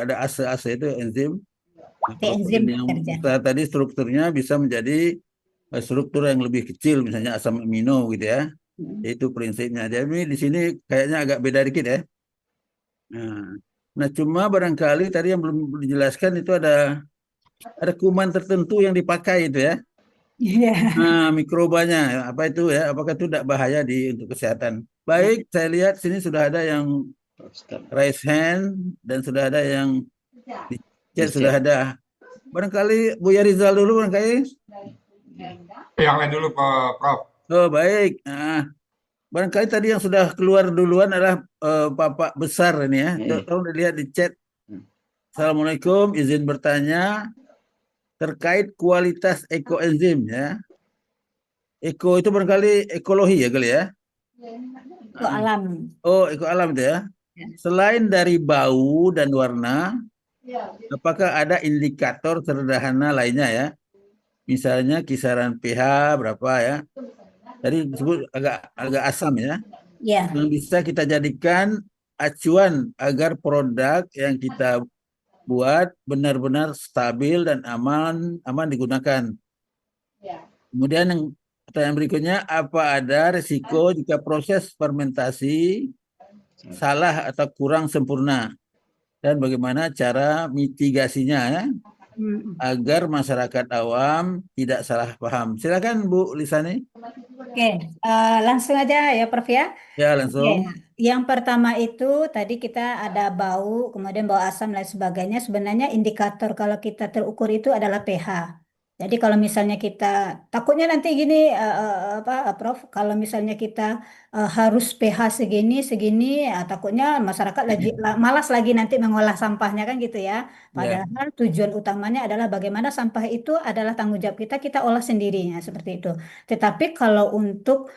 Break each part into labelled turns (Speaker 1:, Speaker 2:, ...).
Speaker 1: ada ase itu enzim. Nah,
Speaker 2: Oke,
Speaker 1: protein
Speaker 2: enzim
Speaker 1: yang
Speaker 2: bekerja.
Speaker 1: besar tadi strukturnya bisa menjadi struktur yang lebih kecil, misalnya asam amino gitu ya.
Speaker 2: Hmm.
Speaker 1: Itu prinsipnya. Jadi di sini kayaknya agak beda dikit ya. Nah, nah cuma barangkali tadi yang belum dijelaskan itu ada kuman tertentu yang dipakai itu ya.
Speaker 2: Iya.
Speaker 1: Nah, mikrobanya apa itu ya? Apakah itu tidak bahaya untuk kesehatan?
Speaker 2: Ya.
Speaker 1: Baik, saya lihat sini sudah ada yang raise hand dan sudah ada yang di chat sudah
Speaker 3: Dicek.
Speaker 1: ada. Barangkali Buya Rizal dulu barangkali.
Speaker 4: Yang lain dulu, Pak Prof.
Speaker 1: Oh, baik. Nah, barangkali tadi yang sudah keluar duluan adalah Bapak besar ini ya. Tolong dilihat di chat. Assalamualaikum, izin bertanya terkait kualitas ekoenzim ya. Eko itu barangkali ekologi ya kali ya.
Speaker 2: Ke alam.
Speaker 1: Oh, eko alam itu ya.
Speaker 2: Ya.
Speaker 1: Selain dari bau dan warna, apakah ada indikator sederhana lainnya ya? Misalnya kisaran pH berapa ya? Tadi disebut agak agak asam ya.
Speaker 2: Ya.
Speaker 1: Yang bisa kita jadikan acuan agar produk yang kita buat benar-benar stabil dan aman aman digunakan. Kemudian yang pertanyaan berikutnya, apa ada risiko jika proses fermentasi salah atau kurang sempurna? Dan bagaimana cara mitigasinya ya,
Speaker 2: Hmm.
Speaker 1: agar masyarakat awam tidak salah paham. Silakan Bu Lisani.
Speaker 2: Oke, langsung aja ya, Prof ya.
Speaker 1: Ya,
Speaker 2: Oke,
Speaker 1: langsung.
Speaker 2: yang pertama itu tadi kita ada bau, kemudian bau asam dan sebagainya. Sebenarnya indikator kalau kita terukur itu adalah pH. Jadi kalau misalnya kita takutnya nanti gini, apa, Prof, kalau misalnya kita harus pH segini segini, takutnya masyarakat lagi malas lagi nanti mengolah sampahnya kan gitu ya.
Speaker 1: Ya.
Speaker 2: Padahal tujuan utamanya adalah bagaimana sampah itu adalah tanggung jawab kita, kita olah sendiri ya, seperti itu. Tetapi kalau untuk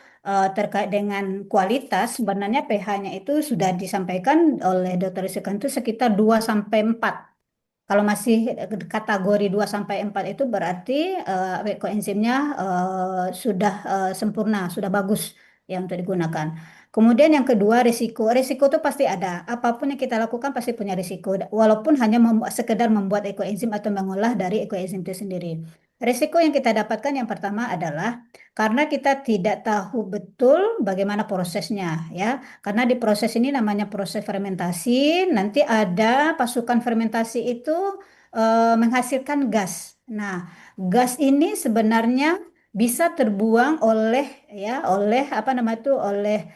Speaker 2: terkait dengan kualitas, sebenarnya pH-nya itu sudah disampaikan oleh Dr. Isukan itu sekitar 2 sampai 4. Kalau masih kategori 2 sampai 4 itu berarti koenzimnya sudah sempurna, sudah bagus ya untuk digunakan. Kemudian yang kedua risiko. Risiko itu pasti ada. Apapun yang kita lakukan pasti punya risiko. Walaupun hanya sekedar membuat ekoenzim atau mengolah dari ekoenzim itu sendiri. Risiko yang kita dapatkan yang pertama adalah karena kita tidak tahu betul bagaimana prosesnya ya. Karena di proses ini namanya proses fermentasi, nanti ada pasukan fermentasi itu menghasilkan gas. Nah, gas ini sebenarnya bisa terbuang oleh ya oleh apa namanya itu oleh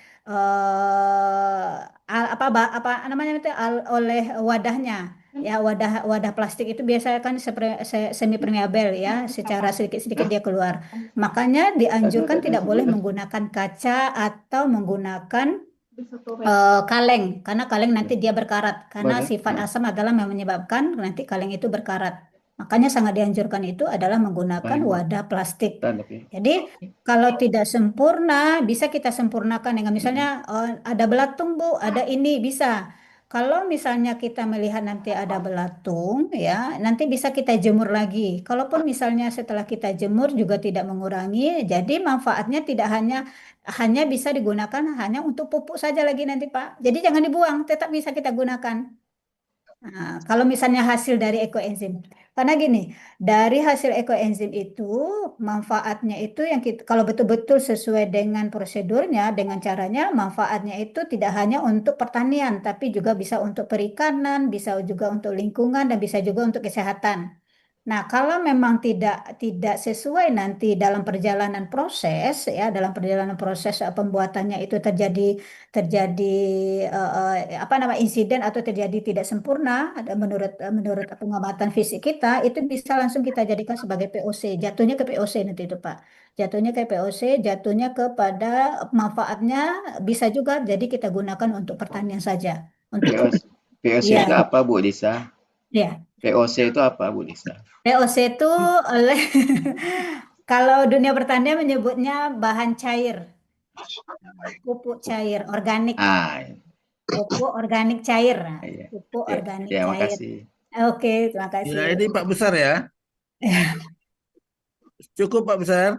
Speaker 2: apa namanya itu oleh wadahnya. Ya, wadah wadah plastik itu biasanya kan semi permeabel ya, secara sedikit-sedikit dia keluar. Makanya dianjurkan tidak boleh menggunakan kaca atau menggunakan kaleng, karena kaleng nanti dia berkarat, karena sifat asam adalah yang menyebabkan nanti kaleng itu berkarat. Makanya sangat dianjurkan itu adalah menggunakan wadah plastik. Jadi kalau tidak sempurna, bisa kita sempurnakan dengan misalnya ada belatung Bu, ada ini bisa. Kalau misalnya kita melihat nanti ada belatung, ya nanti bisa kita jemur lagi. Kalaupun misalnya setelah kita jemur juga tidak mengurangi, jadi manfaatnya tidak hanya bisa digunakan hanya untuk pupuk saja lagi nanti Pak. Jadi jangan dibuang, tetap bisa kita gunakan. Nah, kalau misalnya hasil dari ekoenzim, karena gini, dari hasil ekoenzim itu manfaatnya itu yang kita, kalau betul-betul sesuai dengan prosedurnya, dengan caranya, manfaatnya itu tidak hanya untuk pertanian, tapi juga bisa untuk perikanan, bisa juga untuk lingkungan, dan bisa juga untuk kesehatan. Nah, kalau memang tidak sesuai nanti dalam perjalanan proses ya, dalam perjalanan proses pembuatannya itu terjadi apa nama insiden atau terjadi tidak sempurna menurut menurut pengamatan fisik kita itu bisa langsung kita jadikan sebagai POC, jatuhnya ke POC nanti itu Pak. Jatuhnya ke POC, jatuhnya kepada manfaatnya bisa juga jadi kita gunakan untuk pertanian saja. Untuk
Speaker 3: POC
Speaker 2: ya,
Speaker 3: itu apa Bu Lisa?
Speaker 2: ya.
Speaker 3: POC itu apa Bu Lisa?
Speaker 2: POC itu oleh kalau dunia pertanian menyebutnya bahan cair, pupuk cair, organik,
Speaker 3: Ah,
Speaker 2: pupuk organik cair, nah,
Speaker 3: iya.
Speaker 2: pupuk
Speaker 3: Ya,
Speaker 2: organik
Speaker 3: ya
Speaker 2: cair.
Speaker 3: makasih.
Speaker 2: Oke, terima
Speaker 1: Ya,
Speaker 2: kasih.
Speaker 1: ini Pak Besar ya. Cukup Pak Besar.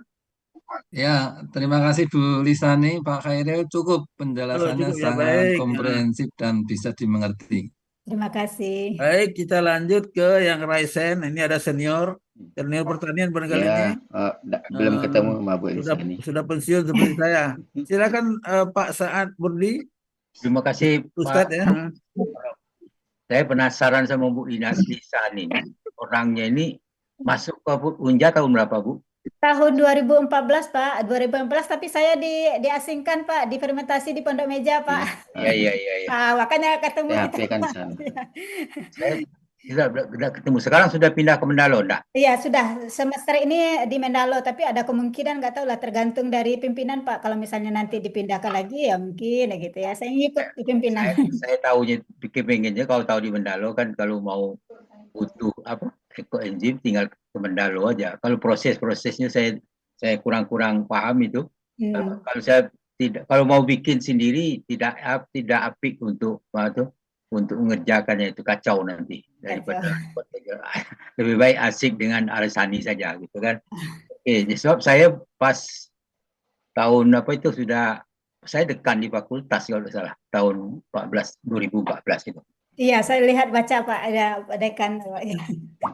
Speaker 4: Ya, terima kasih Bu Lisani, Pak Khairil. Cukup
Speaker 1: Oh,
Speaker 4: penjelasannya
Speaker 1: cukup ya
Speaker 4: sangat
Speaker 1: baik. Nah,
Speaker 4: komprehensif dan bisa dimengerti.
Speaker 2: Terima kasih.
Speaker 1: Baik, kita lanjut ke yang Raisen. Ini ada senior pertanian barangkali ini.
Speaker 3: Ya, belum ketemu sama Bu
Speaker 1: Sudah
Speaker 3: Lisa nih.
Speaker 1: sudah pensiun seperti saya. Silakan Pak Saad Burdi,
Speaker 5: Terima kasih
Speaker 1: Ustadz
Speaker 5: Pak.
Speaker 1: ya.
Speaker 5: Saya penasaran sama Bu Lisan ini. Orangnya ini masuk ke Unja tahun berapa, Bu?
Speaker 2: Tahun 2014 Pak, 2014 tapi saya diasingkan Pak, difermentasi di Pondok Meja Pak.
Speaker 5: Iya.
Speaker 2: Makanya ketemu
Speaker 3: PHP
Speaker 2: kita.
Speaker 3: kan sana.
Speaker 5: Saya sudah ketemu. Sekarang sudah pindah ke Mendalo, enggak?
Speaker 2: Iya sudah, semester ini di Mendalo, tapi ada kemungkinan nggak tahu lah, tergantung dari pimpinan Pak. Kalau misalnya nanti dipindahkan lagi ya mungkin ya gitu ya. Saya ngikut di pimpinan.
Speaker 5: Saya tahunya, pengennya kalau tahu di Mendalo kan kalau mau butuh ekoenzim tinggal ke Mendalo aja. Kalau prosesnya saya kurang paham itu. Kalau saya kalau mau bikin sendiri tidak apik untuk mengerjakannya, itu kacau nanti daripada lebih baik asik dengan Arsani saja gitu kan. Oke, sebab saya pas tahun saya dekan di fakultas kalau tidak salah tahun 2014 itu.
Speaker 2: Iya, saya lihat baca Pak, ada dekan.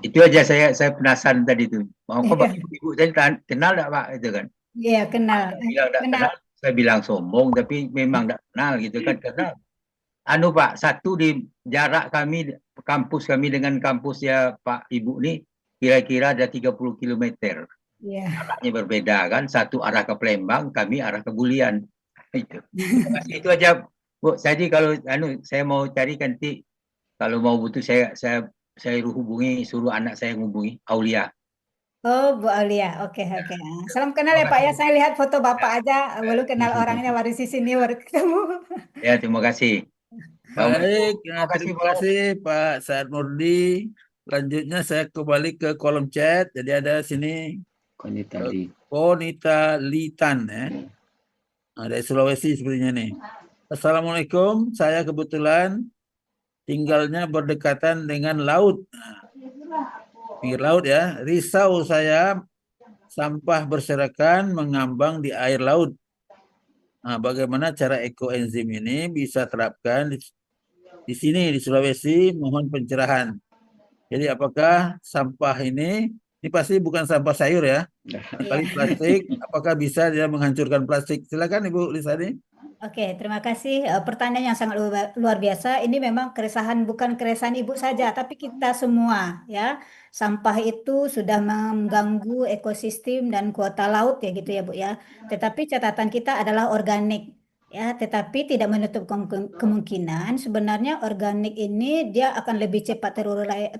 Speaker 5: Itu aja saya penasaran tadi itu. Mau kok Ibu saya kenal enggak Pak itu kan?
Speaker 2: Iya, kenal.
Speaker 5: Bilang enggak kenal, saya bilang sombong tapi memang enggak kenal gitu kan, karena Pak, satu di jarak kampus kami dengan kampus ya Pak Ibu nih kira-kira ada 30 km.
Speaker 2: Iya.
Speaker 5: Jaraknya berbeda kan, satu arah ke Palembang, kami arah ke Bulian. Itu aja Bu. Jadi kalau saya mau cari nanti kalau mau butuh saya hubungi, suruh anak saya menghubungi Aulia.
Speaker 2: Oh, Bu Aulia. Oke. Salam kenal ya Pak ya. Saya lihat foto Bapak aja, belum kenal orangnya, baru di sini baru ketemu.
Speaker 5: Ya, terima kasih.
Speaker 1: Baik, terima kasih Pak Saad Murdi. Selanjutnya saya kembali ke kolom chat. Jadi ada sini Konita Litan ya. Dari Sulawesi sepertinya nih. Assalamualaikum, saya kebetulan tinggalnya berdekatan dengan laut. Pinggir laut ya. Risau saya sampah berserakan mengambang di air laut. Nah, bagaimana cara ekoenzim ini bisa terapkan di sini di Sulawesi? Mohon pencerahan. Jadi apakah sampah ini pasti bukan sampah sayur ya? Kali plastik, apakah bisa dia menghancurkan plastik? Silakan Ibu Lisani.
Speaker 2: Oke, terima kasih. Pertanyaan yang sangat luar biasa. Ini memang bukan keresahan Ibu saja, tapi kita semua ya. Sampah itu sudah mengganggu ekosistem dan kuota laut ya gitu ya Bu ya. Tetapi catatan kita adalah organik. Ya, tetapi tidak menutup kemungkinan sebenarnya organik ini dia akan lebih cepat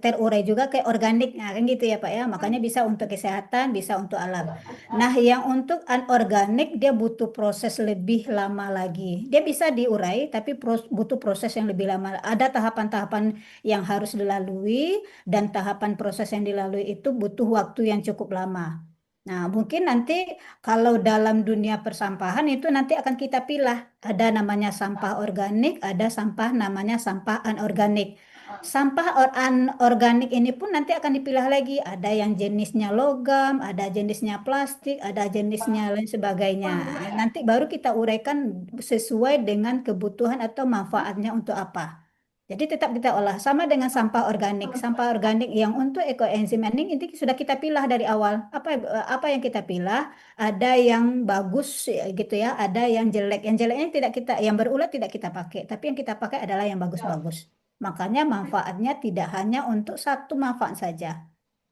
Speaker 2: terurai juga kayak organik. Nah, kan gitu ya Pak ya. Makanya bisa untuk kesehatan, bisa untuk alam. Nah, yang untuk anorganik dia butuh proses lebih lama lagi. Dia bisa diurai tapi butuh proses yang lebih lama. Ada tahapan-tahapan yang harus dilalui dan tahapan proses yang dilalui itu butuh waktu yang cukup lama. Nah, mungkin nanti kalau dalam dunia persampahan itu nanti akan kita pilah. Ada namanya sampah organik, ada sampah namanya sampah anorganik. Sampah anorganik ini pun nanti akan dipilah lagi. Ada yang jenisnya logam, ada jenisnya plastik, ada jenisnya lain sebagainya. Nanti baru kita uraikan sesuai dengan kebutuhan atau manfaatnya untuk apa. Jadi tetap kita olah sama dengan sampah organik. Sampah organik yang untuk ekoenzim ini sudah kita pilah dari awal. Apa yang kita pilah? Ada yang bagus gitu ya, ada yang jelek. Yang jeleknya yang berulat tidak kita pakai, tapi yang kita pakai adalah yang bagus-bagus. Makanya manfaatnya tidak hanya untuk satu manfaat saja.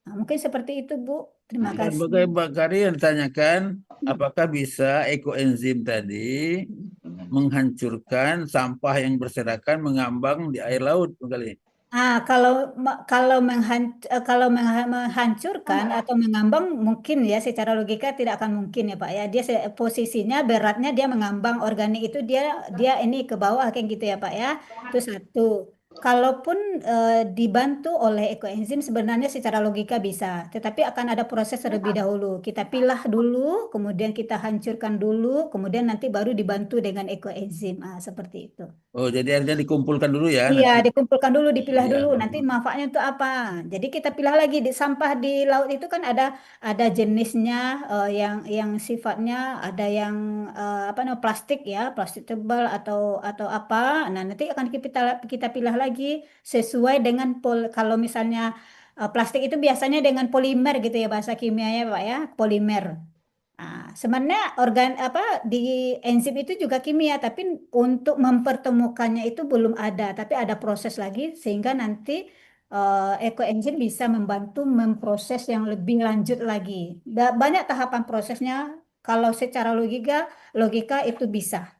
Speaker 2: Nah, mungkin seperti itu Bu. Terima kasih.
Speaker 1: Sebagai Mbak Kari yang ditanyakan, apakah bisa ekoenzim tadi menghancurkan sampah yang berserakan mengambang di air laut kali?
Speaker 2: Kalau menghancurkan atau mengambang mungkin ya secara logika tidak akan mungkin ya Pak ya. Dia posisinya beratnya dia mengambang organik itu dia ini ke bawah kayak gitu ya Pak ya. Itu satu. Kalaupun dibantu oleh ekoenzim sebenarnya secara logika bisa, tetapi akan ada proses terlebih dahulu. Kita pilah dulu, kemudian kita hancurkan dulu, kemudian nanti baru dibantu dengan ekoenzim. Seperti itu.
Speaker 1: Oh, jadi artinya dikumpulkan dulu ya?
Speaker 2: Iya, dikumpulkan dulu, dipilah
Speaker 1: Iya.
Speaker 2: dulu. Nanti manfaatnya untuk apa? Jadi kita pilah lagi di sampah di laut itu kan ada jenisnya yang sifatnya ada yang plastik ya, plastik tebal atau apa. Nah, nanti akan kita pilah lagi sesuai dengan kalau misalnya plastik itu biasanya dengan polimer gitu ya bahasa kimianya Pak ya, polimer. Nah, sebenarnya di enzim itu juga kimia, tapi untuk mempertemukannya itu belum ada, tapi ada proses lagi sehingga nanti ekoenzim bisa membantu memproses yang lebih lanjut lagi. Banyak tahapan prosesnya. Kalau secara logika itu bisa.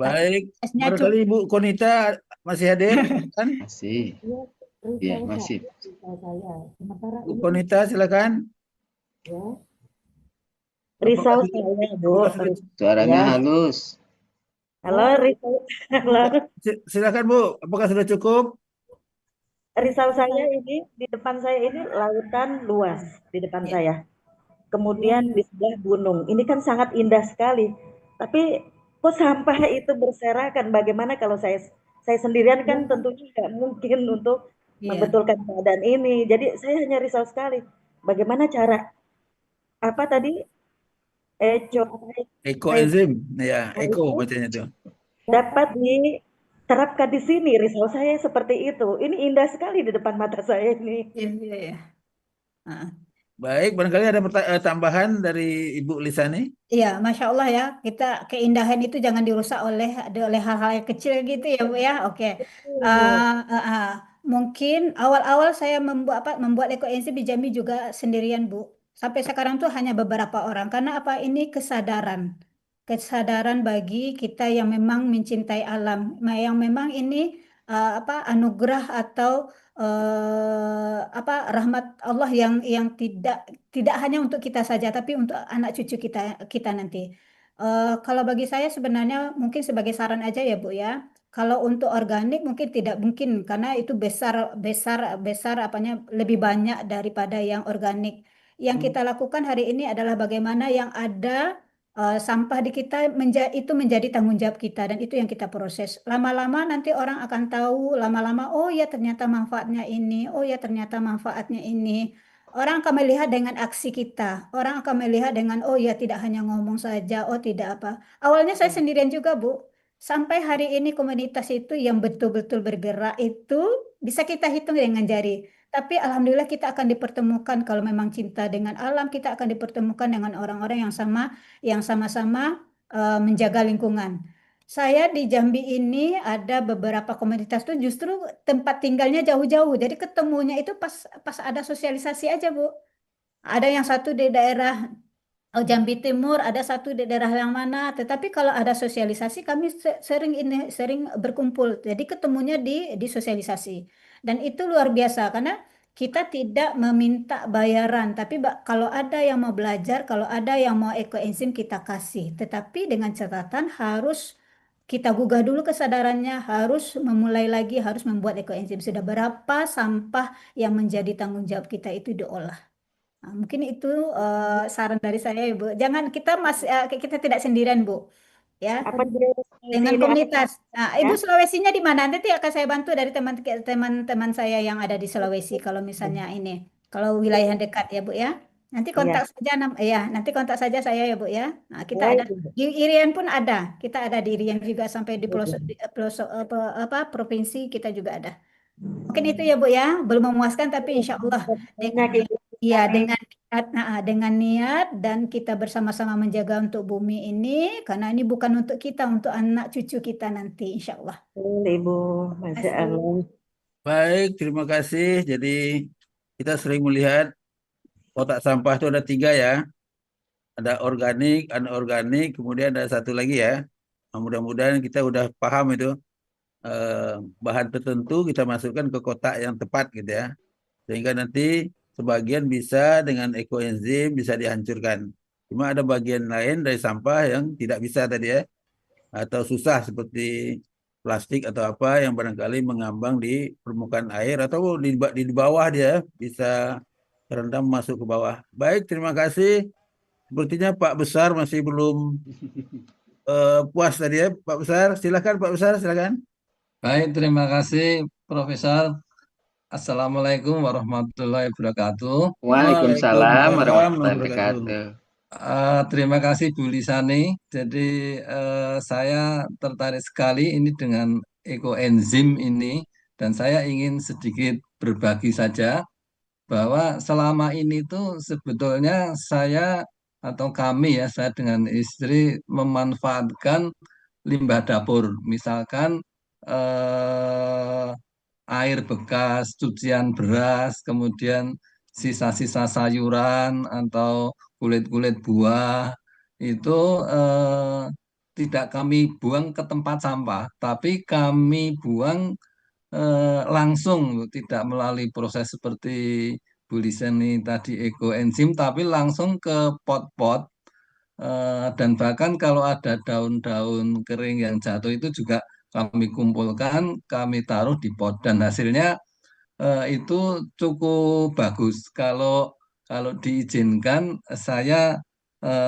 Speaker 2: Tapi
Speaker 1: Baik,
Speaker 2: prosesnya
Speaker 1: barangkali Ibu Konita masih hadir, kan?
Speaker 3: Masih.
Speaker 6: Ya,
Speaker 3: Iya,
Speaker 6: risau
Speaker 3: masih.
Speaker 6: saya. Sementara
Speaker 1: Bu
Speaker 6: ini
Speaker 1: Konita, silakan.
Speaker 6: ya,
Speaker 1: Apakah
Speaker 6: risau
Speaker 1: sudah,
Speaker 6: saya, Bu.
Speaker 1: apakah sudah,
Speaker 3: Suaranya
Speaker 6: Ya.
Speaker 3: halus.
Speaker 6: Halo, risau. Halo.
Speaker 1: silakan Bu, apakah sudah cukup?
Speaker 6: Risau saya ini di depan saya ini lautan luas di depan
Speaker 2: Ya.
Speaker 6: saya. Kemudian di sebelah gunung. Ini kan sangat indah sekali. Tapi kok sampah itu berserakan? Bagaimana kalau saya sendirian kan tentunya nggak mungkin untuk
Speaker 2: Iya.
Speaker 6: membetulkan keadaan ini. Jadi saya hanya risau sekali. Bagaimana cara apa tadi?
Speaker 1: Ekoenzim, ya, eko bacanya itu.
Speaker 6: Dapat diterapkan di sini. Risau saya seperti itu. Ini indah sekali di depan mata saya ini.
Speaker 2: Iya, iya, iya. Ah.
Speaker 1: Baik, barangkali ada tambahan dari Ibu Lisani.
Speaker 2: Iya, Masya Allah ya, keindahan itu jangan dirusak oleh hal-hal yang kecil gitu ya Bu ya. Oke. Mungkin awal-awal saya membuat ekoenzim di Jambi juga sendirian Bu. Sampai sekarang tuh hanya beberapa orang. Karena apa? Ini kesadaran bagi kita yang memang mencintai alam, yang memang ini anugerah atau rahmat Allah yang tidak hanya untuk kita saja, tapi untuk anak cucu kita nanti. Kalau bagi saya sebenarnya mungkin sebagai saran aja ya Bu ya. Kalau untuk organik mungkin tidak mungkin karena itu besar lebih banyak daripada yang organik. Yang kita lakukan hari ini adalah bagaimana yang ada sampah di kita itu menjadi tanggung jawab kita dan itu yang kita proses. Lama-lama nanti orang akan tahu, lama-lama oh ya ternyata manfaatnya ini, oh ya ternyata manfaatnya ini. Orang akan melihat dengan aksi kita. Orang akan melihat dengan oh ya tidak hanya ngomong saja, oh tidak apa. Awalnya saya sendirian juga, Bu. Sampai hari ini komunitas itu yang betul-betul bergerak itu bisa kita hitung dengan jari. Tapi alhamdulillah kita akan dipertemukan kalau memang cinta dengan alam, kita akan dipertemukan dengan orang-orang yang sama-sama menjaga lingkungan. Saya di Jambi ini ada beberapa komunitas tuh justru tempat tinggalnya jauh-jauh. Jadi ketemunya itu pas ada sosialisasi aja, Bu. Ada yang satu di daerah Jambi Timur, ada satu di daerah yang mana. Tetapi kalau ada sosialisasi kami sering berkumpul. Jadi ketemunya di sosialisasi. Dan itu luar biasa karena kita tidak meminta bayaran, tapi kalau ada yang mau belajar, kalau ada yang mau ekoenzim kita kasih. Tetapi dengan catatan harus kita gugah dulu kesadarannya, harus memulai lagi, harus membuat ekoenzim. Sudah berapa sampah yang menjadi tanggung jawab kita itu diolah. Nah, mungkin itu saran dari saya ya Bu. Jangan kita tidak sendirian Bu, ya
Speaker 6: Apa
Speaker 2: dengan
Speaker 6: ini
Speaker 2: komunitas. Nah,
Speaker 6: ya?
Speaker 2: Ibu Sulawesinya di mana? Nanti akan saya bantu dari teman-teman saya yang ada di Sulawesi. Kalau misalnya ini, kalau wilayah dekat ya Bu ya. Nanti kontak saja, nanti kontak saja saya ya Bu ya. Nah, kita ada di Irian pun ada. Kita ada di Irian juga sampai di pelosok provinsi kita juga ada. Mungkin itu ya Bu ya, belum memuaskan tapi insya Allah dengan niat dan kita bersama-sama menjaga untuk bumi ini karena ini bukan untuk kita, untuk anak cucu kita nanti insya Allah.
Speaker 6: Ibu, Masya Allah.
Speaker 1: Baik, terima kasih. Jadi kita sering melihat kotak sampah itu ada 3 ya. Ada organik, anorganik, kemudian ada satu lagi ya. Nah, mudah-mudahan kita udah paham itu bahan tertentu kita masukkan ke kotak yang tepat gitu ya. Sehingga nanti sebagian bisa dengan ekoenzim bisa dihancurkan. Cuma ada bagian lain dari sampah yang tidak bisa tadi ya. Atau susah seperti plastik atau apa yang barangkali mengambang di permukaan air atau di bawah dia bisa terendam masuk ke bawah. Baik, terima kasih. Sepertinya Pak Besar masih belum puas tadi ya. Pak Besar, silakan Pak Besar, silakan.
Speaker 4: Baik, terima kasih Profesor. Assalamualaikum warahmatullahi wabarakatuh.
Speaker 3: Waalaikumsalam warahmatullahi wabarakatuh.
Speaker 4: Terima kasih Bu Lisani. Jadi saya tertarik sekali ini dengan ekoenzim ini Dan saya ingin sedikit berbagi saja bahwa selama ini tuh sebetulnya saya atau kami ya, saya dengan istri memanfaatkan limbah dapur. Misalkan eh, air bekas, cucian beras, kemudian sisa-sisa sayuran atau kulit-kulit buah itu tidak kami buang ke tempat sampah, tapi kami buang langsung, tidak melalui proses seperti Bu Liseni tadi ekoenzim, tapi langsung ke pot-pot. Dan bahkan kalau ada daun-daun kering yang jatuh itu juga kami kumpulkan, kami taruh di pot dan hasilnya itu cukup bagus. Kalau diizinkan, saya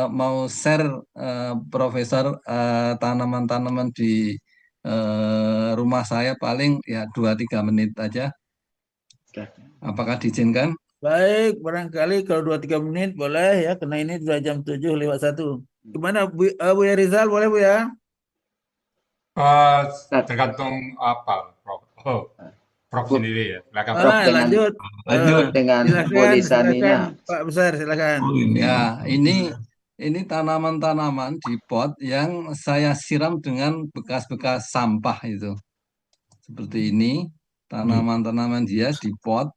Speaker 4: mau share Profesor tanaman-tanaman di rumah saya paling ya 2-3 menit aja. Apakah diizinkan?
Speaker 1: Baik, barangkali kalau 2-3 menit boleh ya, karena ini sudah jam 7:01. Gimana Bu ya Rizal, boleh Bu ya?
Speaker 7: Tergantung apa, Prof. Oh, Prof
Speaker 3: Bu,
Speaker 7: sendiri ya. Silakan,
Speaker 3: Prof
Speaker 7: Prof.
Speaker 3: dengan
Speaker 1: Lanjut.
Speaker 3: lanjut dengan Bu
Speaker 1: Silakan,
Speaker 3: Lisaninya.
Speaker 1: Pak Besar, silakan.
Speaker 4: Ya, ini tanaman-tanaman di pot yang saya siram dengan bekas-bekas sampah itu. Seperti ini, tanaman-tanaman hias di pot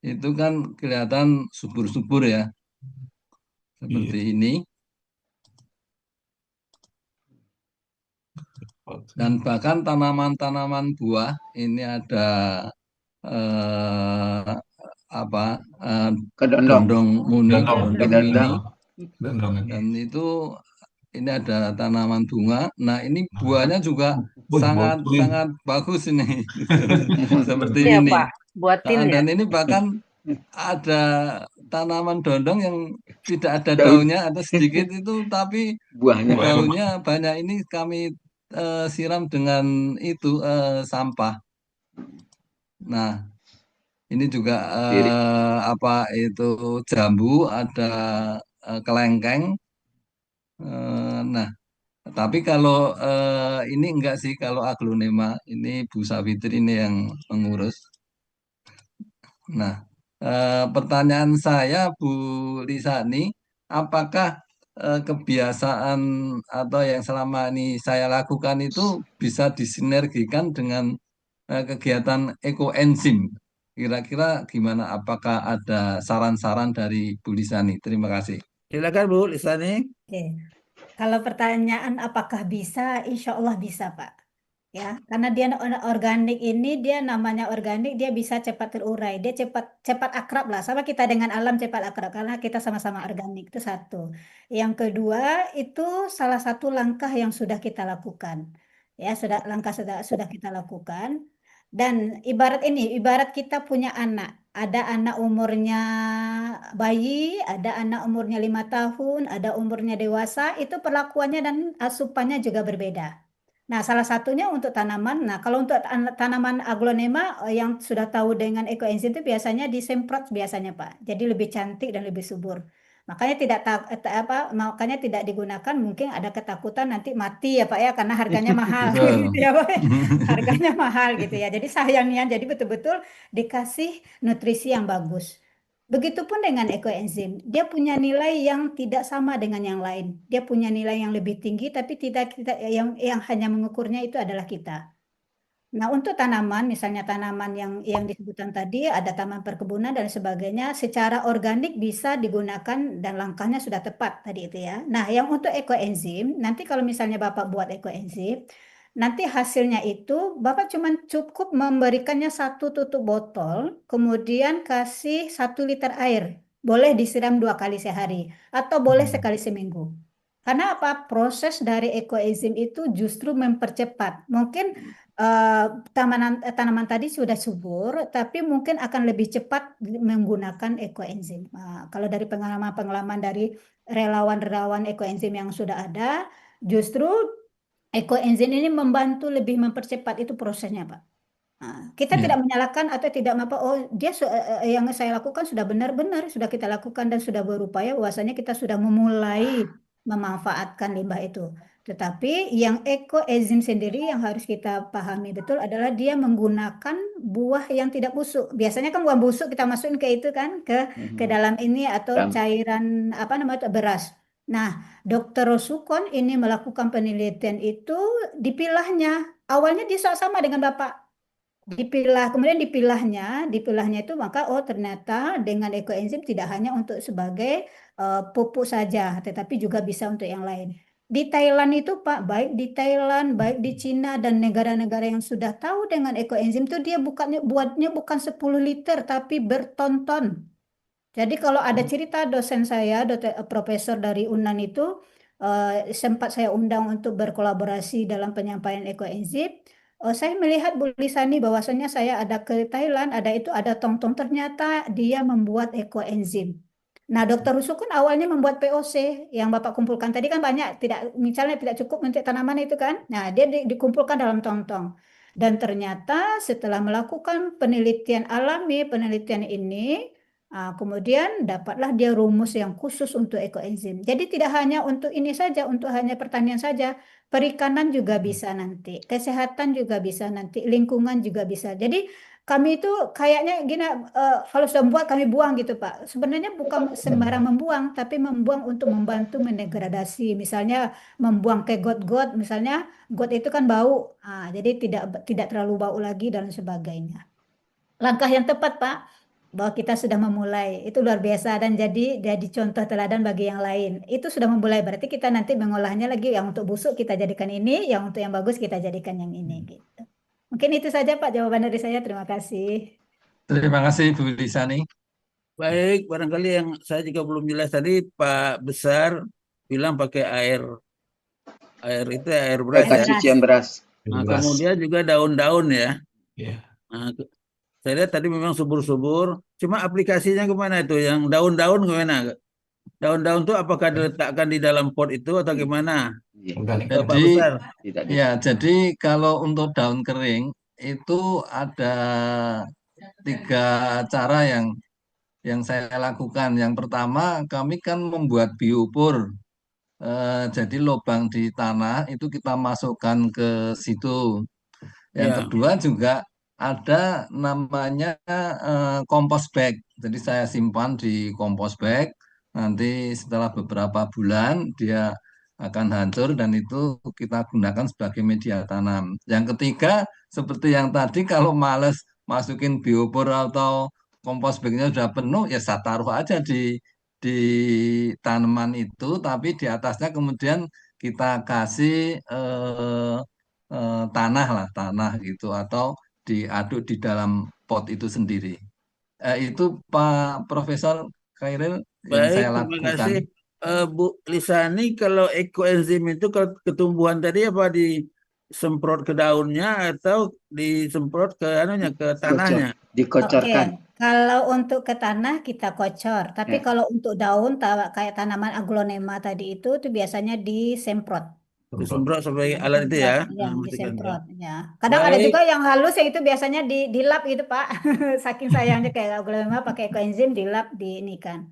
Speaker 4: itu kan kelihatan subur-subur ya. Seperti ini. Dan bahkan tanaman-tanaman buah ini ada eh, apa
Speaker 3: Kedondong.
Speaker 4: dondong muni,
Speaker 7: Dondong.
Speaker 4: dondong mini,
Speaker 7: Dondong.
Speaker 4: dan itu ini ada tanaman bunga. Nah, ini buahnya juga sangat bagus ini. Seperti
Speaker 6: Iya
Speaker 4: ini.
Speaker 6: Pak, buatin ya.
Speaker 4: Dan ini bahkan ada tanaman dondong yang tidak ada
Speaker 3: Daun.
Speaker 4: daunnya, ada sedikit itu, tapi
Speaker 3: Buahnya.
Speaker 4: daunnya banyak. Ini kami siram dengan itu sampah. Nah, ini juga
Speaker 3: Diri.
Speaker 4: apa itu jambu, ada kelengkeng. Nah, tapi kalau ini enggak sih, kalau aglonema ini Bu Sawitri ini yang mengurus. Nah, pertanyaan saya Bu Lisani, apakah kebiasaan atau yang selama ini saya lakukan itu bisa disinergikan dengan kegiatan ekoenzim? Kira-kira gimana? Apakah ada saran-saran dari Bu Lisani? Terima kasih.
Speaker 1: Silakan Bu Lisani.
Speaker 2: Oke. Kalau pertanyaan apakah bisa, insya Allah bisa Pak. Ya, karena dia organik ini, dia namanya organik, dia bisa cepat terurai, dia cepat cepat akrab lah, sama kita dengan alam cepat akrab karena kita sama-sama organik, itu satu. Yang kedua itu salah satu langkah yang sudah kita lakukan, ya sudah kita lakukan. Dan ibarat kita punya anak, ada anak umurnya bayi, ada anak umurnya 5 tahun, ada umurnya dewasa, itu perlakuannya dan asupannya juga berbeda. Nah, salah satunya untuk tanaman. Nah, kalau untuk tanaman aglonema yang sudah tahu dengan ekoenzim itu biasanya disemprot biasanya, Pak. Jadi lebih cantik dan lebih subur. Makanya makanya tidak digunakan, mungkin ada ketakutan nanti mati ya, Pak ya, karena harganya mahal
Speaker 4: Betul.
Speaker 2: gitu ya, Pak. Harganya mahal gitu ya. Jadi sayangnya jadi betul-betul dikasih nutrisi yang bagus. Begitupun dengan ekoenzim, dia punya nilai yang tidak sama dengan yang lain. Dia punya nilai yang lebih tinggi, tapi tidak kita yang hanya mengukurnya itu adalah kita. Nah, untuk tanaman, misalnya tanaman yang disebutkan tadi, ada taman perkebunan dan sebagainya, secara organik bisa digunakan dan langkahnya sudah tepat tadi itu ya. Nah, yang untuk ekoenzim, nanti kalau misalnya Bapak buat ekoenzim, nanti hasilnya itu Bapak cuma cukup memberikannya 1 tutup botol, kemudian kasih 1 liter air. Boleh disiram 2 kali sehari, atau boleh sekali seminggu. Karena apa? Proses dari ekoenzim itu justru mempercepat. Mungkin tanaman tadi sudah subur, tapi mungkin akan lebih cepat menggunakan ekoenzim. Nah, kalau dari pengalaman-pengalaman dari relawan-relawan ekoenzim yang sudah ada, justru ekoenzim ini membantu lebih mempercepat itu prosesnya, Pak. Nah, kita
Speaker 4: Ya.
Speaker 2: tidak menyalahkan atau tidak apa, oh dia yang saya lakukan sudah benar-benar sudah kita lakukan dan sudah berupaya bahwasanya kita sudah memulai memanfaatkan limbah itu. Tetapi yang ekoenzim sendiri yang harus kita pahami betul adalah dia menggunakan buah yang tidak busuk. Biasanya kan buah busuk kita masukin ke itu kan, ke dalam ini atau
Speaker 3: Dan
Speaker 2: cairan apa namanya itu, beras. Nah, Dr. Rosukon ini melakukan penelitian itu dipilahnya. Awalnya dia sama dengan Bapak. Dipilah, kemudian dipilahnya itu maka ternyata dengan ekoenzim tidak hanya untuk sebagai pupuk saja, tetapi juga bisa untuk yang lain. Di Thailand itu Pak, baik di Thailand, baik di Cina dan negara-negara yang sudah tahu dengan ekoenzim itu dia buatnya bukan 10 liter tapi berton-ton. Jadi kalau ada cerita dosen saya, profesor dari UNAN itu sempat saya undang untuk berkolaborasi dalam penyampaian ekoenzim. Saya melihat Bu Lisani bahwasannya saya ada ke Thailand, ada tong-tong ternyata dia membuat ekoenzim. Nah, Dokter Rusukun awalnya membuat POC yang Bapak kumpulkan tadi kan banyak, misalnya tidak cukup untuk tanaman itu kan. Nah, dia dikumpulkan dalam tong-tong. Dan ternyata setelah melakukan penelitian alami, penelitian ini, kemudian dapatlah dia rumus yang khusus untuk ekoenzim. Jadi tidak hanya untuk ini saja, untuk hanya pertanian saja, perikanan juga bisa nanti, kesehatan juga bisa nanti, lingkungan juga bisa. Jadi kami itu kayaknya gini, kalau sudah membuat kami buang gitu Pak. Sebenarnya bukan sembarang membuang, tapi membuang untuk membantu mendegradasi. Misalnya membuang ke got-got, misalnya got itu kan bau, jadi tidak terlalu bau lagi dan sebagainya. Langkah yang tepat Pak, bahwa kita sudah memulai, itu luar biasa dan jadi contoh teladan bagi yang lain. Itu sudah memulai, berarti kita nanti mengolahnya lagi, yang untuk busuk kita jadikan ini, yang untuk yang bagus kita jadikan yang ini gitu. Mungkin itu saja Pak jawaban dari saya. Terima kasih.
Speaker 4: Terima kasih Bu Lisani.
Speaker 1: Baik, barangkali yang saya juga belum jelas tadi Pak Besar bilang pakai air itu air beras
Speaker 3: Pakai
Speaker 1: ya.
Speaker 3: cucian beras.
Speaker 1: Nah, kemudian juga daun-daun ya.
Speaker 7: Iya.
Speaker 1: Nah, saya lihat tadi memang subur-subur. Cuma aplikasinya kemana itu? Yang daun-daun kemana? Daun-daun itu apakah diletakkan di dalam pot itu atau gimana?
Speaker 3: Iya.
Speaker 1: Pak
Speaker 4: Jadi
Speaker 1: Besar.
Speaker 3: Tidak di-
Speaker 4: ya, jadi kalau untuk daun kering itu ada 3 cara yang saya lakukan. Yang pertama, kami kan membuat biopor. Jadi lubang di tanah itu kita masukkan ke situ. Yang
Speaker 1: Ya.
Speaker 4: kedua juga ada namanya kompos bag. Jadi saya simpan di kompos bag. Nanti setelah beberapa bulan dia akan hancur dan itu kita gunakan sebagai media tanam. Yang ketiga, seperti yang tadi kalau males masukin biopor atau kompos bagnya sudah penuh, ya saya taruh aja di tanaman itu, tapi di atasnya kemudian kita kasih tanah gitu atau diaduk di dalam pot itu sendiri. Itu Pak Profesor Khairil yang
Speaker 1: Baik,
Speaker 4: saya
Speaker 1: terima
Speaker 4: lakukan.
Speaker 1: kasih. Bu Lisani, kalau ekoenzim itu kalau ketumbuhan tadi apa disemprot ke daunnya atau disemprot ke ke tanahnya?
Speaker 3: Dikocorkan.
Speaker 2: Oke, kalau untuk ke tanah kita kocor, tapi
Speaker 3: Ya.
Speaker 2: kalau untuk daun kayak tanaman aglonema tadi itu biasanya disemprot.
Speaker 1: Disemprot sebagai
Speaker 2: Nah,
Speaker 1: alat itu ya.
Speaker 2: ya,
Speaker 1: Nah, matikan ya.
Speaker 2: disemprot ya. Kadang ada
Speaker 1: Baik,
Speaker 2: juga yang halus yang itu biasanya dilap gitu Pak. Saking sayangnya kayak aglonema pakai ekoenzim dilap diinikan.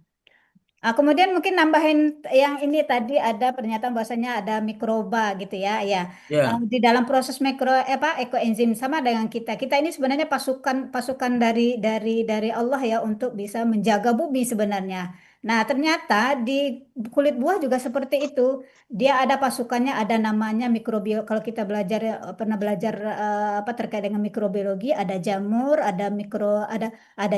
Speaker 2: Kemudian mungkin nambahin yang ini tadi ada pernyataan bahwasanya ada mikroba gitu ya. Ya,
Speaker 1: ya.
Speaker 2: di dalam proses ekoenzim sama dengan kita. Kita ini sebenarnya pasukan dari Allah ya untuk bisa menjaga bumi sebenarnya. Nah, ternyata di kulit buah juga seperti itu. Dia ada pasukannya, ada namanya Kalau kita pernah belajar terkait dengan mikrobiologi, ada jamur, ada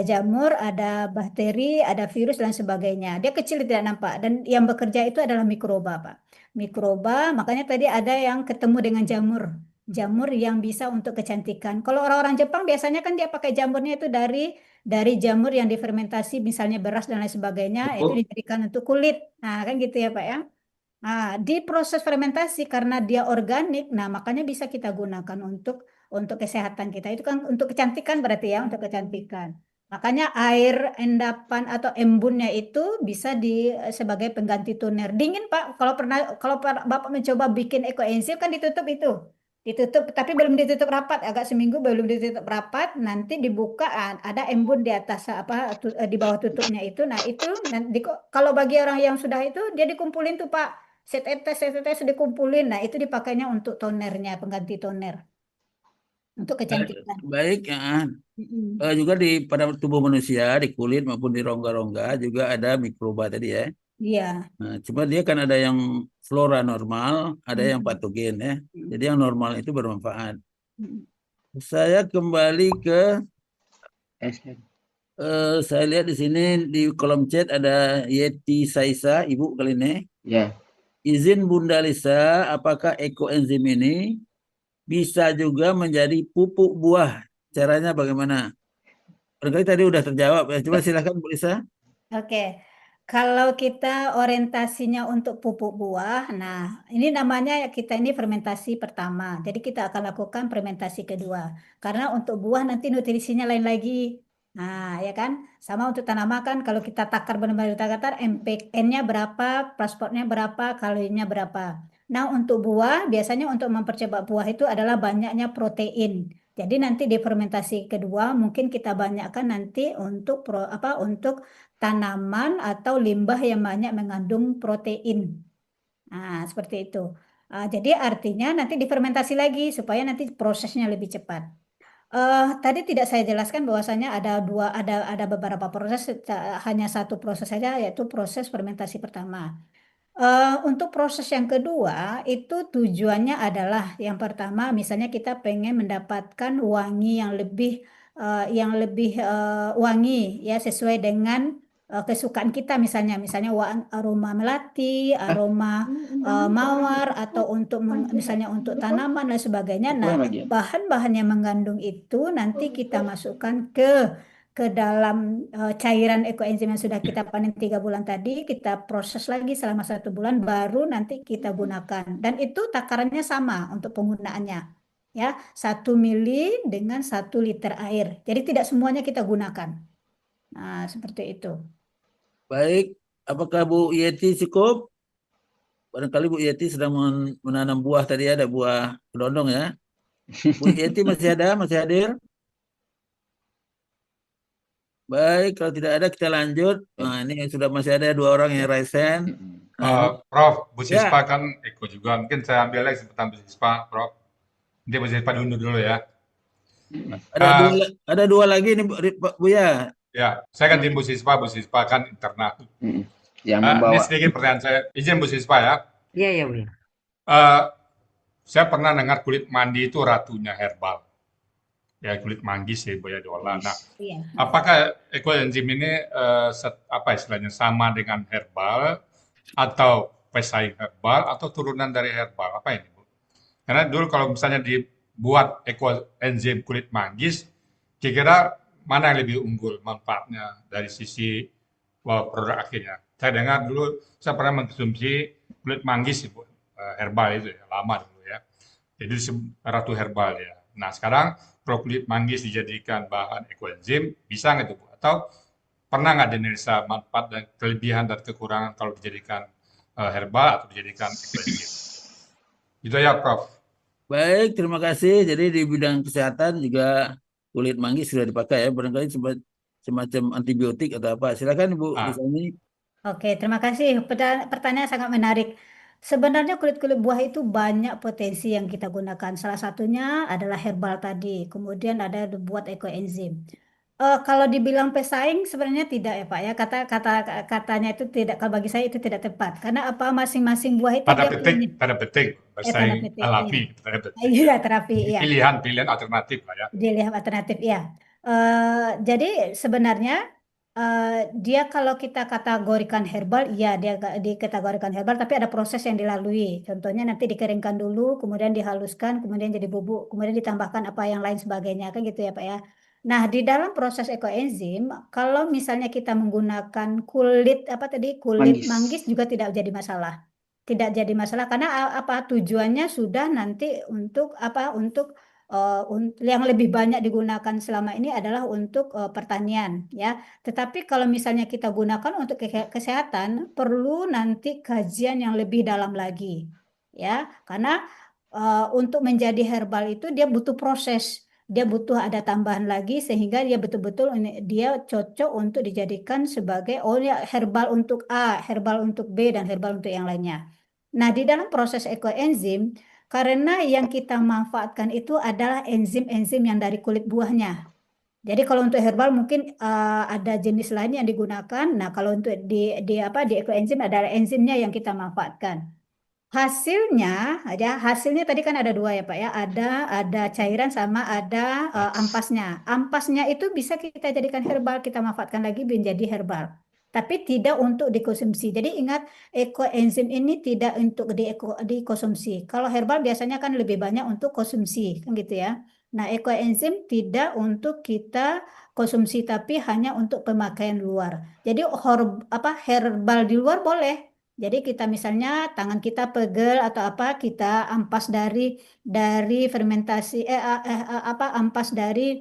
Speaker 2: jamur, ada bakteri, ada virus dan sebagainya. Dia kecil tidak nampak dan yang bekerja itu adalah mikroba, Pak. Mikroba, makanya tadi ada yang ketemu dengan jamur. Jamur yang bisa untuk kecantikan. Kalau orang-orang Jepang biasanya kan dia pakai jamurnya itu dari jamur yang difermentasi misalnya beras dan lain sebagainya, itu dijadikan untuk kulit. Nah, kan gitu ya, Pak ya. Nah, di proses fermentasi karena dia organik, nah makanya bisa kita gunakan untuk kesehatan kita. Itu kan untuk kecantikan berarti ya, untuk kecantikan. Makanya air endapan atau embunnya itu bisa sebagai pengganti toner. Dingin Pak, kalau Bapak mencoba bikin ekoenzim kan ditutup itu. Ditutup tapi belum ditutup rapat, agak seminggu belum ditutup rapat, nanti dibuka ada embun di atas di bawah tutupnya itu. Nah, itu kalau bagi orang yang sudah itu dia dikumpulin tuh Pak. setetes dikumpulin. Nah, itu dipakainya untuk tonernya, pengganti toner. Untuk kecantikan.
Speaker 1: Baik, juga pada tubuh manusia, di kulit maupun di rongga-rongga juga ada mikroba tadi ya.
Speaker 2: Iya.
Speaker 1: Nah, cuma dia kan ada yang flora normal, ada yang patogen ya. Jadi yang normal itu bermanfaat. Saya kembali ke saya lihat di sini di kolom chat ada Yeti Saisa, Ibu kali ini.
Speaker 3: Ya.
Speaker 1: Izin Bunda Lisa, apakah ekoenzim ini bisa juga menjadi pupuk buah? Caranya bagaimana? Barangkali tadi udah terjawab ya. Coba silakan Bu Lisa.
Speaker 2: Oke. Kalau kita orientasinya untuk pupuk buah, nah ini namanya kita ini fermentasi pertama. Jadi kita akan lakukan fermentasi kedua. Karena untuk buah nanti nutrisinya lain lagi. Nah, ya kan? Sama untuk tanaman kan kalau kita takar benar-benar takar, MPN-nya berapa, transportnya berapa, kalorinya berapa. Nah, untuk buah biasanya untuk mempercepat buah itu adalah banyaknya protein. Jadi nanti di fermentasi kedua mungkin kita banyakkan nanti untuk untuk tanaman atau limbah yang banyak mengandung protein. Nah, seperti itu. Jadi artinya nanti difermentasi lagi supaya nanti prosesnya lebih cepat. Tadi tidak saya jelaskan bahwasanya ada beberapa proses, hanya satu proses saja yaitu proses fermentasi pertama. Untuk proses yang kedua itu tujuannya adalah yang pertama misalnya kita pengen mendapatkan wangi yang lebih wangi ya sesuai dengan kesukaan kita misalnya aroma melati, aroma mawar atau untuk misalnya untuk tanaman dan sebagainya. Nah, bahan-bahan yang mengandung itu nanti kita masukkan ke dalam cairan ekoenzim yang sudah kita panen 3 bulan tadi, kita proses lagi selama 1 bulan, baru nanti kita gunakan. Dan itu takarannya sama untuk penggunaannya, ya 1 mili dengan 1 liter air. Jadi tidak semuanya kita gunakan. Nah, seperti itu.
Speaker 1: Baik, apakah Bu Yeti cukup? Barangkali Bu Yeti sedang menanam buah tadi, ada buah kedondong ya. Bu Yeti masih ada, masih hadir? Baik, kalau tidak ada kita lanjut. Nah, ini sudah masih ada 2 orang yang raise hand.
Speaker 7: Prof, Bu
Speaker 1: Ya.
Speaker 7: Sispa kan Eko juga. Mungkin saya ambil lagi kesempatan Bu Sispa, Prof. Nanti Bu Sispa dulu ya.
Speaker 1: Ada dua lagi nih Bu ya.
Speaker 7: Ya, saya ganti Bu Sispa kan internal.
Speaker 3: Yang
Speaker 7: Ini
Speaker 3: membawa.
Speaker 7: sedikit pertanyaan saya. Izin Bu Sispa ya.
Speaker 8: Iya, Bu.
Speaker 7: Saya pernah dengar kulit mandi itu ratunya herbal. Ya, kulit manggis ya, Bu ya, diolah. Nah,
Speaker 2: Iya.
Speaker 7: apakah ekoenzim ini apa istilahnya sama dengan herbal atau pesaing herbal atau turunan dari herbal? Apa ini, Bu? Karena dulu kalau misalnya dibuat ekoenzim kulit manggis, kira-kira mana yang lebih unggul manfaatnya dari sisi produk akhirnya? Saya dengar dulu, saya pernah mengkonsumsi kulit manggis, Bu, herbal itu ya, lama dulu ya. Jadi ratu herbal ya. Nah, sekarang kalau kulit manggis dijadikan bahan ekoenzim, bisa nggak itu, Bu? Atau pernah nggak dianalisa manfaat dan kelebihan dan kekurangan kalau dijadikan herbal atau dijadikan ekoenzim? Itu ya, Prof.
Speaker 1: Baik, terima kasih. Jadi di bidang kesehatan juga kulit manggis sudah dipakai ya, barangkali semacam antibiotik atau apa. Silakan Bu Disani.
Speaker 2: Oke, terima kasih. Pertanyaan sangat menarik. Sebenarnya kulit-kulit buah itu banyak potensi yang kita gunakan. Salah satunya adalah herbal tadi. Kemudian ada buat ekoenzim. Kalau dibilang pesaing sebenarnya tidak ya Pak ya. Katanya itu tidak. Kalau bagi saya itu tidak tepat. Karena apa masing-masing buah itu
Speaker 7: Tanda
Speaker 2: dia
Speaker 7: petik,
Speaker 2: punya
Speaker 7: tanda petik,
Speaker 2: tanda
Speaker 7: bersaing
Speaker 2: petik,
Speaker 7: alami,
Speaker 2: iya.
Speaker 7: tanda petik.
Speaker 2: Iya, terapi, iya.
Speaker 7: Pilihan alternatif lah ya.
Speaker 2: Dilihat alternatif, ya. Jadi sebenarnya dia kalau kita kategorikan herbal, ya dia dikategorikan herbal, tapi ada proses yang dilalui. Contohnya nanti dikeringkan dulu, kemudian dihaluskan, kemudian jadi bubuk, kemudian ditambahkan apa yang lain sebagainya, kan gitu ya Pak ya. Nah, di dalam proses ekoenzim, kalau misalnya kita menggunakan kulit manggis juga tidak jadi masalah. Tidak jadi masalah karena apa tujuannya sudah nanti untuk yang lebih banyak digunakan selama ini adalah untuk pertanian ya. Tetapi kalau misalnya kita gunakan untuk kesehatan perlu nanti kajian yang lebih dalam lagi ya. Karena untuk menjadi herbal itu dia butuh proses. Dia butuh ada tambahan lagi sehingga dia betul-betul dia cocok untuk dijadikan sebagai herbal untuk A, herbal untuk B dan herbal untuk yang lainnya. Nah, di dalam proses ekoenzim, karena yang kita manfaatkan itu adalah enzim-enzim yang dari kulit buahnya. Jadi kalau untuk herbal mungkin ada jenis lain yang digunakan. Nah, kalau untuk di ekoenzim adalah enzimnya yang kita manfaatkan. Hasilnya tadi kan ada dua ya Pak ya, ada cairan sama ada ampasnya. Ampasnya itu bisa kita jadikan herbal, kita manfaatkan lagi menjadi herbal. Tapi tidak untuk dikonsumsi. Jadi ingat, ekoenzim ini tidak untuk dikonsumsi. Kalau herbal biasanya kan lebih banyak untuk konsumsi, kan gitu ya. Nah, ekoenzim tidak untuk kita konsumsi, tapi hanya untuk pemakaian luar. Jadi herbal di luar boleh. Jadi kita misalnya tangan kita pegel atau apa, kita ampas dari fermentasi ampas dari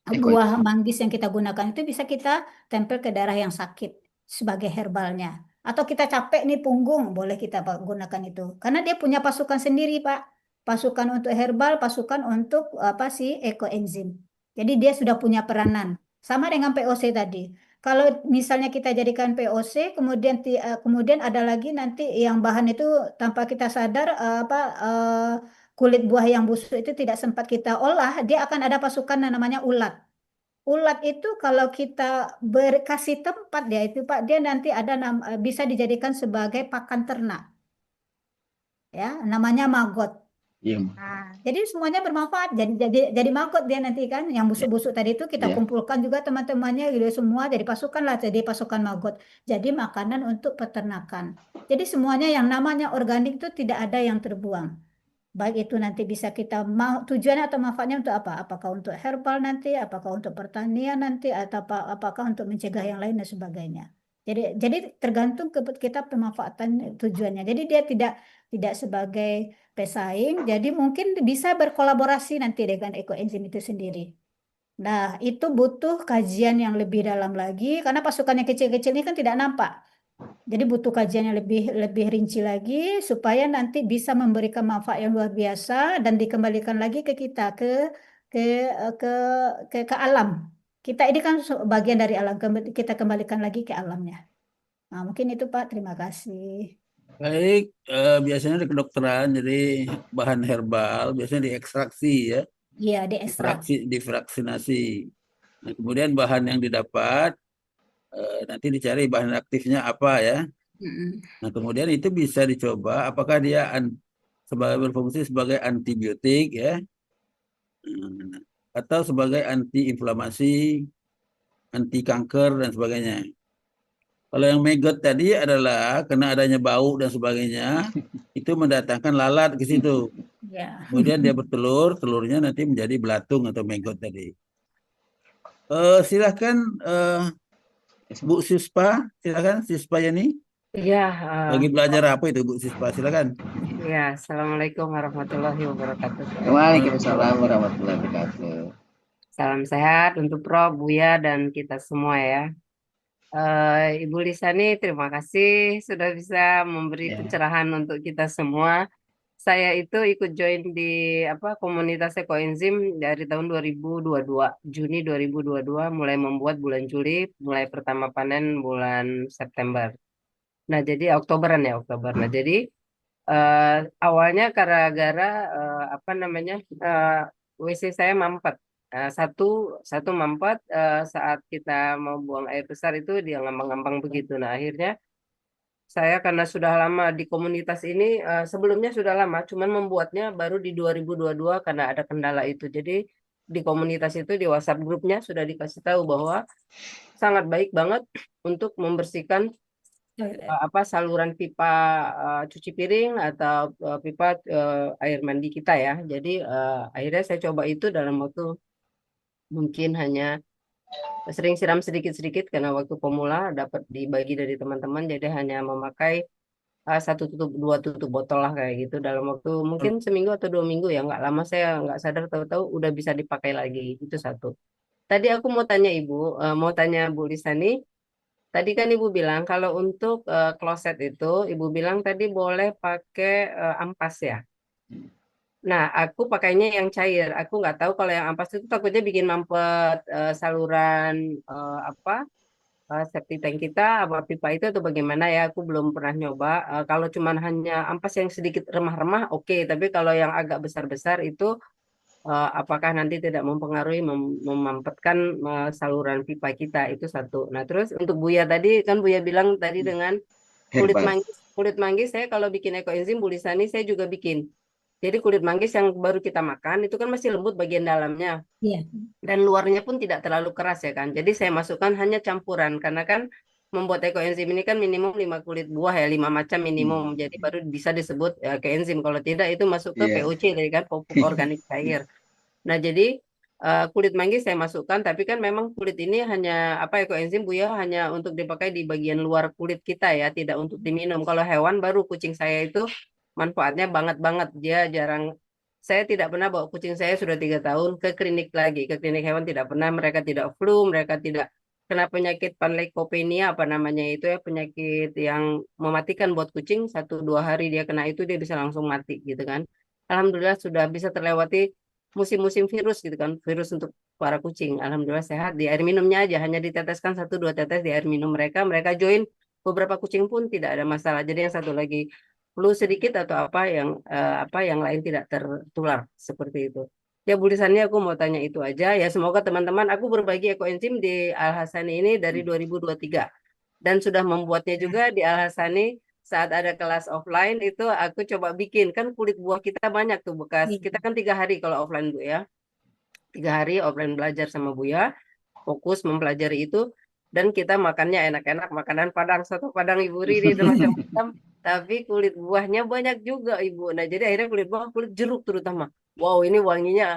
Speaker 2: buah manggis yang kita gunakan itu bisa kita tempel ke daerah yang sakit sebagai herbalnya. Atau kita capek nih punggung, boleh kita gunakan itu. Karena dia punya pasukan sendiri, Pak. Pasukan untuk herbal, pasukan untuk apa sih ekoenzim. Jadi dia sudah punya peranan. Sama dengan POC tadi. Kalau misalnya kita jadikan POC, kemudian ada lagi nanti yang bahan itu tanpa kita sadar kulit buah yang busuk itu tidak sempat kita olah, dia akan ada pasukan yang namanya ulat. Ulat itu kalau kita berkasih tempat dia itu Pak, dia nanti bisa dijadikan sebagai pakan ternak. Ya, namanya maggot.
Speaker 3: Iya.
Speaker 2: Nah, jadi semuanya bermanfaat. Jadi maggot dia nanti kan, yang busuk-busuk tadi itu kita
Speaker 3: Iya.
Speaker 2: kumpulkan juga teman-temannya gitu semua jadi pasukan lah, jadi pasukan maggot. Jadi makanan untuk peternakan. Jadi semuanya yang namanya organik itu tidak ada yang terbuang. Baik itu nanti bisa kita mau tujuannya atau manfaatnya untuk apa? Apakah untuk herbal nanti, apakah untuk pertanian nanti, atau apakah untuk mencegah yang lain dan sebagainya. Jadi tergantung kita pemanfaatan tujuannya. Jadi dia tidak sebagai pesaing, jadi mungkin bisa berkolaborasi nanti dengan ekoenzim itu sendiri. Nah, itu butuh kajian yang lebih dalam lagi karena pasukan yang kecil-kecil ini kan tidak nampak. Jadi butuh kajian yang lebih rinci lagi supaya nanti bisa memberikan manfaat yang luar biasa dan dikembalikan lagi ke kita ke alam. Kita ini kan bagian dari alam, kita kembalikan lagi ke alamnya. Nah, mungkin itu Pak, terima kasih.
Speaker 1: Baik, biasanya di kedokteran, jadi bahan herbal biasanya diekstraksi ya,
Speaker 2: Iya, diekstrak.
Speaker 1: difraksinasi. Nah, kemudian bahan yang didapat nanti dicari bahan aktifnya apa ya. Nah, kemudian itu bisa dicoba apakah dia berfungsi sebagai antibiotik ya, atau sebagai anti-inflamasi, anti kanker dan sebagainya. Kalau yang maggot tadi adalah karena adanya bau dan sebagainya, itu mendatangkan lalat ke situ.
Speaker 2: Ya.
Speaker 1: Kemudian dia bertelur, telurnya nanti menjadi belatung atau maggot tadi. Silahkan Bu Sispa, silakan Sispa Yani.
Speaker 8: Iya,
Speaker 1: Lagi belajar apa itu Bu Sispa? Silakan.
Speaker 8: ya, Assalamualaikum warahmatullahi wabarakatuh.
Speaker 3: Waalaikumsalam warahmatullahi wabarakatuh.
Speaker 8: Salam sehat untuk Prof, Buya, dan kita semua ya. Ibu Lisani, terima kasih sudah bisa memberi
Speaker 3: Ya.
Speaker 8: pencerahan untuk kita semua. Saya itu ikut join di komunitas ekoenzim dari tahun 2022, Juni 2022, mulai membuat bulan Juli, mulai pertama panen bulan September. Nah, jadi Oktober. Nah, jadi awalnya gara-gara WC saya mampet. Satu mampet saat kita mau buang air besar itu dia ngambang-ngambang begitu. Nah, akhirnya saya karena sudah lama di komunitas ini, sebelumnya sudah lama, cuman membuatnya baru di 2022 karena ada kendala itu. Jadi di komunitas itu di WhatsApp grupnya sudah dikasih tahu bahwa sangat baik banget untuk membersihkan saluran pipa cuci piring atau pipa air mandi kita ya. Jadi akhirnya saya coba itu dalam waktu mungkin hanya sering siram sedikit-sedikit karena waktu pemula dapat dibagi dari teman-teman, jadi hanya memakai 2 tutup botol lah kayak gitu dalam waktu mungkin seminggu atau 2 minggu ya, nggak lama, saya nggak sadar tahu-tahu udah bisa dipakai lagi. Itu satu. Tadi aku mau tanya Ibu, mau tanya Bu Lisani. Tadi kan Ibu bilang kalau untuk kloset itu, Ibu bilang tadi boleh pakai ampas ya. Nah, aku pakainya yang cair. Aku nggak tahu kalau yang ampas itu takutnya bikin mampet saluran septic tank kita apa pipa itu atau bagaimana ya, aku belum pernah nyoba. Kalau cuman hanya ampas yang sedikit remah-remah oke, tapi kalau yang agak besar-besar itu apakah nanti tidak mempengaruhi memampetkan saluran pipa kita, itu satu. Nah terus untuk Buya tadi kan Buya bilang tadi dengan
Speaker 3: Herbal.
Speaker 8: kulit manggis saya kalau bikin ekoenzim Bu Lisani saya juga bikin. Jadi kulit manggis yang baru kita makan itu kan masih lembut bagian dalamnya.
Speaker 2: Iya.
Speaker 8: Dan luarnya pun tidak terlalu keras ya kan. Jadi saya masukkan hanya campuran karena kan membuat ekoenzim ini kan minimum 5 kulit buah ya, 5 macam minimum. Jadi baru bisa disebut ekoenzim. Kalau tidak itu masuk ke
Speaker 3: Iya.
Speaker 8: POC tadi kan, pupuk organik cair. Nah, jadi kulit manggis saya masukkan, tapi kan memang kulit ini hanya apa ekoenzim Bu ya, hanya untuk dipakai di bagian luar kulit kita ya, tidak untuk diminum. Kalau hewan baru kucing saya itu manfaatnya banget, dia jarang. Saya tidak pernah bawa kucing saya sudah 3 tahun ke klinik lagi, ke klinik hewan tidak pernah. Mereka tidak flu, mereka tidak kena penyakit panleukopenia apa namanya itu ya, penyakit yang mematikan buat kucing. 1-2 hari dia kena itu dia bisa langsung mati gitu kan. Alhamdulillah sudah bisa terlewati musim-musim virus gitu kan, virus untuk para kucing. Alhamdulillah sehat, di air minumnya aja hanya diteteskan 1-2 tetes di air minum mereka join. Beberapa kucing pun tidak ada masalah. Jadi yang satu lagi flu sedikit atau apa yang lain tidak tertular seperti itu. Ya Bu Lisani aku mau tanya itu aja ya, semoga teman-teman, aku berbagi ekoenzim di Al Hasani ini dari 2023 dan sudah membuatnya juga di Al Hasani. Saat ada kelas offline itu aku coba bikin, kan kulit buah kita banyak tuh bekas. Kita kan 3 hari kalau offline Bu ya. 3 hari offline belajar sama Buya, fokus mempelajari itu, dan kita makannya enak-enak, makanan Padang, soto Padang Ibu Riri dan macam-macam. Tapi kulit buahnya banyak juga Ibu. Nah jadi akhirnya kulit jeruk terutama. Wow ini wanginya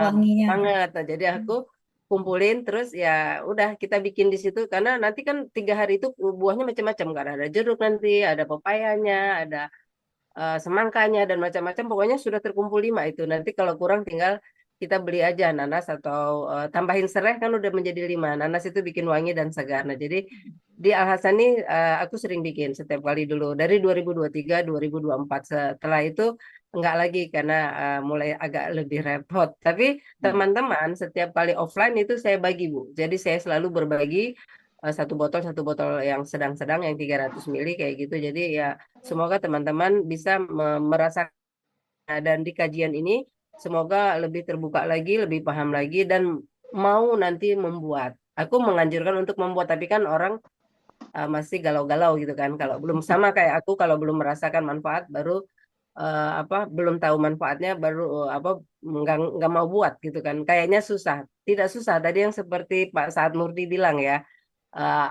Speaker 2: Wanginya.
Speaker 8: banget. Nah, jadi aku kumpulin terus ya udah kita bikin di situ karena nanti kan 3 hari itu buahnya macam-macam kan, ada jeruk nanti, ada pepayanya, ada semangkanya dan macam-macam, pokoknya sudah terkumpul 5 itu. Nanti kalau kurang tinggal kita beli aja nanas atau tambahin serai kan udah menjadi 5. Nanas itu bikin wangi dan segar. Nah jadi di Al Hasani aku sering bikin setiap kali dulu dari 2023 2024. Setelah itu enggak lagi karena mulai agak lebih repot. Tapi teman-teman setiap kali offline itu saya bagi Bu. Jadi saya selalu berbagi satu botol yang sedang-sedang yang 300 ml kayak gitu. Jadi ya semoga teman-teman bisa merasakan dan di kajian ini semoga lebih terbuka lagi, lebih paham lagi dan mau nanti membuat. Aku menganjurkan untuk membuat, tapi kan orang masih galau-galau gitu kan. Kalau belum sama kayak aku, kalau belum merasakan manfaat baru belum tahu manfaatnya baru nggak mau buat gitu kan. Kayaknya susah. Tidak susah. Tadi yang seperti Pak Saad Nurdi bilang ya.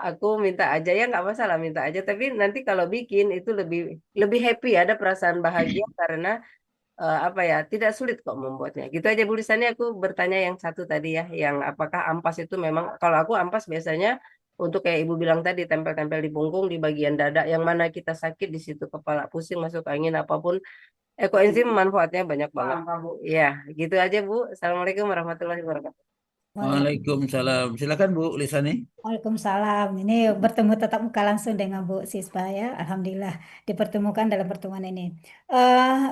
Speaker 8: Aku minta aja ya nggak masalah minta aja, tapi nanti kalau bikin itu lebih happy, ada perasaan bahagia karena tidak sulit kok membuatnya. Gitu aja Bu Lisani, aku bertanya yang satu tadi ya, yang apakah ampas itu memang, kalau aku ampas biasanya untuk kayak Ibu bilang tadi tempel-tempel di punggung, di bagian dada, yang mana kita sakit di situ, kepala pusing, masuk angin apapun, ekoenzim manfaatnya banyak banget. Ya, gitu aja Bu. Assalamualaikum warahmatullahi wabarakatuh.
Speaker 1: Waalaikumsalam. Silakan Bu Lisani.
Speaker 2: Waalaikumsalam. Ini bertemu tatap muka langsung dengan Bu Sispa ya. Alhamdulillah dipertemukan dalam pertemuan ini.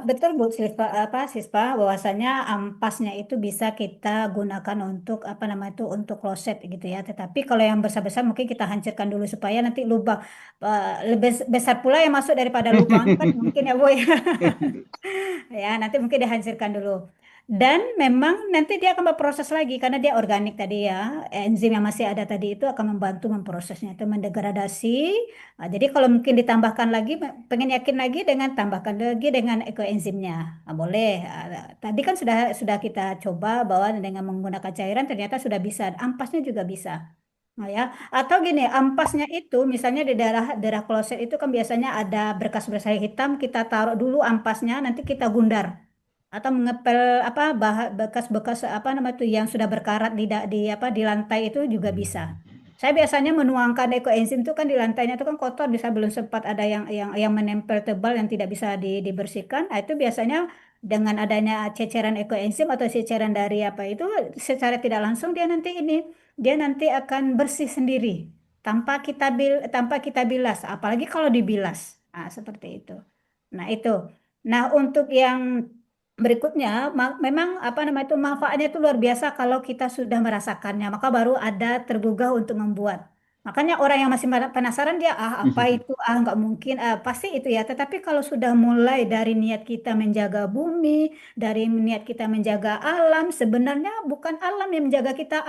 Speaker 2: Betul Bu Sispa, bahwasanya ampasnya itu bisa kita gunakan untuk untuk kloset gitu ya. Tetapi kalau yang besar-besar mungkin kita hancurkan dulu supaya nanti lubang lebih besar pula yang masuk daripada lubang kan mungkin ya Bu ya. Ya, nanti mungkin dihancurkan dulu. Dan memang nanti dia akan berproses lagi karena dia organik tadi ya. Enzim yang masih ada tadi itu akan membantu memprosesnya itu mendegradasi. Nah, jadi kalau mungkin ditambahkan lagi, pengen yakin lagi dengan tambahkan lagi dengan ekoenzimnya. Nah, boleh. Tadi kan sudah kita coba bahwa dengan menggunakan cairan ternyata sudah bisa. Ampasnya juga bisa. Nah, ya. Atau gini, ampasnya itu misalnya di daerah kloset itu kan biasanya ada berkas-berkas hitam, kita taruh dulu ampasnya, nanti kita gundar atau mengepel bekas-bekas yang sudah berkarat di lantai itu juga bisa. Saya biasanya menuangkan ekoenzim itu kan di lantainya itu kan kotor, bisa belum sempat ada yang menempel tebal yang tidak bisa dibersihkan. Nah, itu biasanya dengan adanya ceceran ekoenzim atau ceceran dari itu secara tidak langsung dia nanti akan bersih sendiri tanpa kita bilas, apalagi kalau dibilas. Nah, seperti itu. Nah, itu. Nah, untuk yang berikutnya, memang manfaatnya itu luar biasa kalau kita sudah merasakannya, maka baru ada tergugah untuk membuat. Makanya orang yang masih penasaran dia apa itu nggak mungkin pasti itu ya. Tetapi kalau sudah mulai dari niat kita menjaga bumi, dari niat kita menjaga alam, sebenarnya bukan alam yang menjaga kita,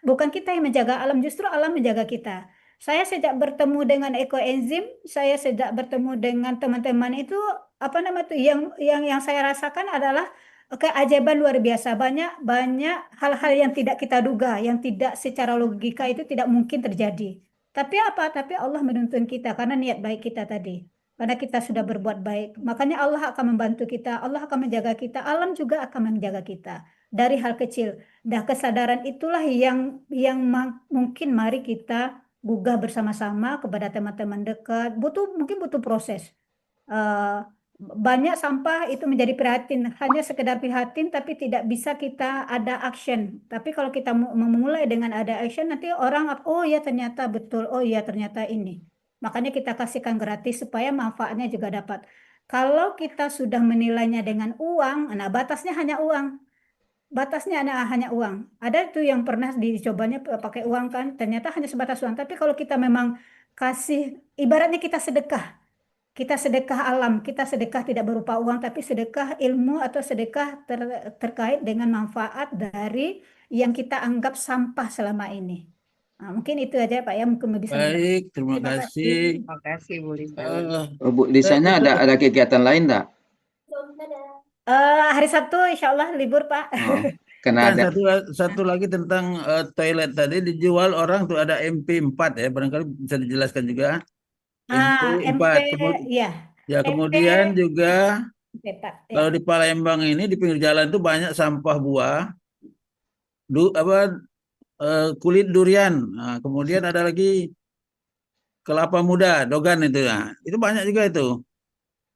Speaker 2: bukan kita yang menjaga alam, justru alam menjaga kita. Saya sejak bertemu dengan ekoenzim, saya sejak bertemu dengan teman-teman itu apa namanya itu yang saya rasakan adalah keajaiban luar biasa. Banyak hal-hal yang tidak kita duga, yang tidak secara logika itu tidak mungkin terjadi. Tapi apa? Tapi Allah menuntun kita karena niat baik kita tadi. Karena kita sudah berbuat baik. Makanya Allah akan membantu kita, Allah akan menjaga kita, alam juga akan menjaga kita dari hal kecil. Dah kesadaran itulah mungkin mari kita gugah bersama-sama kepada teman-teman dekat. Mungkin butuh proses. Eh, banyak sampah itu menjadi prihatin, hanya sekedar prihatin tapi tidak bisa kita ada action. Tapi kalau kita memulai dengan ada action, nanti orang oh ya ternyata betul, oh ya ternyata ini. Makanya kita kasihkan gratis supaya manfaatnya juga dapat. Kalau kita sudah menilainya dengan uang, nah batasnya hanya uang. Batasnya hanya uang. Ada tuh yang pernah dicobanya pakai uang kan, ternyata hanya sebatas uang. Tapi kalau kita memang kasih, ibaratnya kita sedekah alam, kita sedekah tidak berupa uang, tapi sedekah ilmu atau sedekah terkait dengan manfaat dari yang kita anggap sampah selama ini. Nah, mungkin itu aja Pak ya, mungkin bisa membantu.
Speaker 1: Baik, terima
Speaker 2: Terima
Speaker 1: kasih.
Speaker 8: Terima kasih Bu Lisa.
Speaker 3: Oh, Bu Lisanya ada kegiatan lain enggak?
Speaker 2: Hari Sabtu insya Allah libur Pak.
Speaker 3: Oh, karena
Speaker 1: Dan
Speaker 3: ada
Speaker 1: satu lagi tentang toilet tadi dijual orang tuh ada MP4 ya, barangkali bisa dijelaskan juga. MP4.
Speaker 2: Ya.
Speaker 1: Ya, kemudian juga
Speaker 2: MP4, ya.
Speaker 1: kalau di Palembang ini di pinggir jalan itu banyak sampah buah, kulit durian. Nah, kemudian ada lagi kelapa muda, dogan itu ya. Itu banyak juga itu.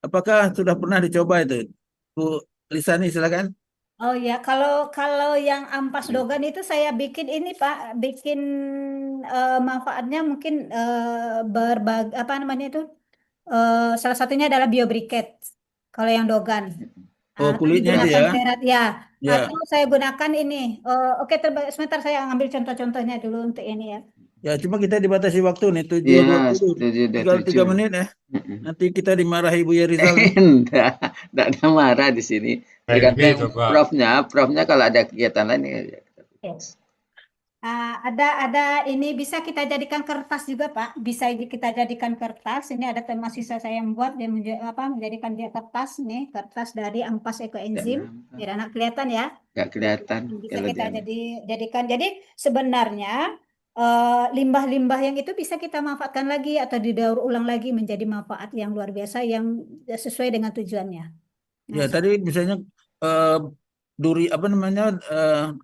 Speaker 1: Apakah sudah pernah dicoba itu? Bu Lisani silakan.
Speaker 2: Oh ya, kalau yang ampas dogan itu saya bikin ini Pak, bikin manfaatnya mungkin apa namanya itu? Salah satunya adalah biobriket. Kalau yang dogan.
Speaker 1: Oh, kulitnya itu
Speaker 2: Menggunakan
Speaker 1: ya.
Speaker 2: serat ya.
Speaker 1: Ya.
Speaker 2: Atau saya gunakan ini. Oke, sebentar saya ambil contoh-contohnya dulu untuk ini ya.
Speaker 1: Ya, cuma kita dibatasi waktu nih, 7.20.
Speaker 3: Iya, setuju,
Speaker 1: Tinggal 3
Speaker 3: 7.
Speaker 1: menit ya. Nanti kita dimarahi Bu Yerizal.
Speaker 3: Enggak ada marah di sini.
Speaker 7: Kayak
Speaker 3: Tergantung
Speaker 7: gitu, Pak.
Speaker 3: profnya kalau ada kegiatan lain ya.
Speaker 2: Ada ini bisa kita jadikan kertas juga Pak. Bisa kita jadikan kertas. Ini ada tema sisa saya yang buat dia menjadikan dia kertas nih, kertas dari ampas ekoenzim. Biar anak kelihatan ya.
Speaker 3: Nggak kelihatan
Speaker 2: Bisa
Speaker 3: kalau
Speaker 2: kita
Speaker 3: dia.
Speaker 2: jadikan. Jadi sebenarnya limbah-limbah yang itu bisa kita manfaatkan lagi atau didaur ulang lagi menjadi manfaat yang luar biasa yang sesuai dengan tujuannya.
Speaker 1: Ya, tadi misalnya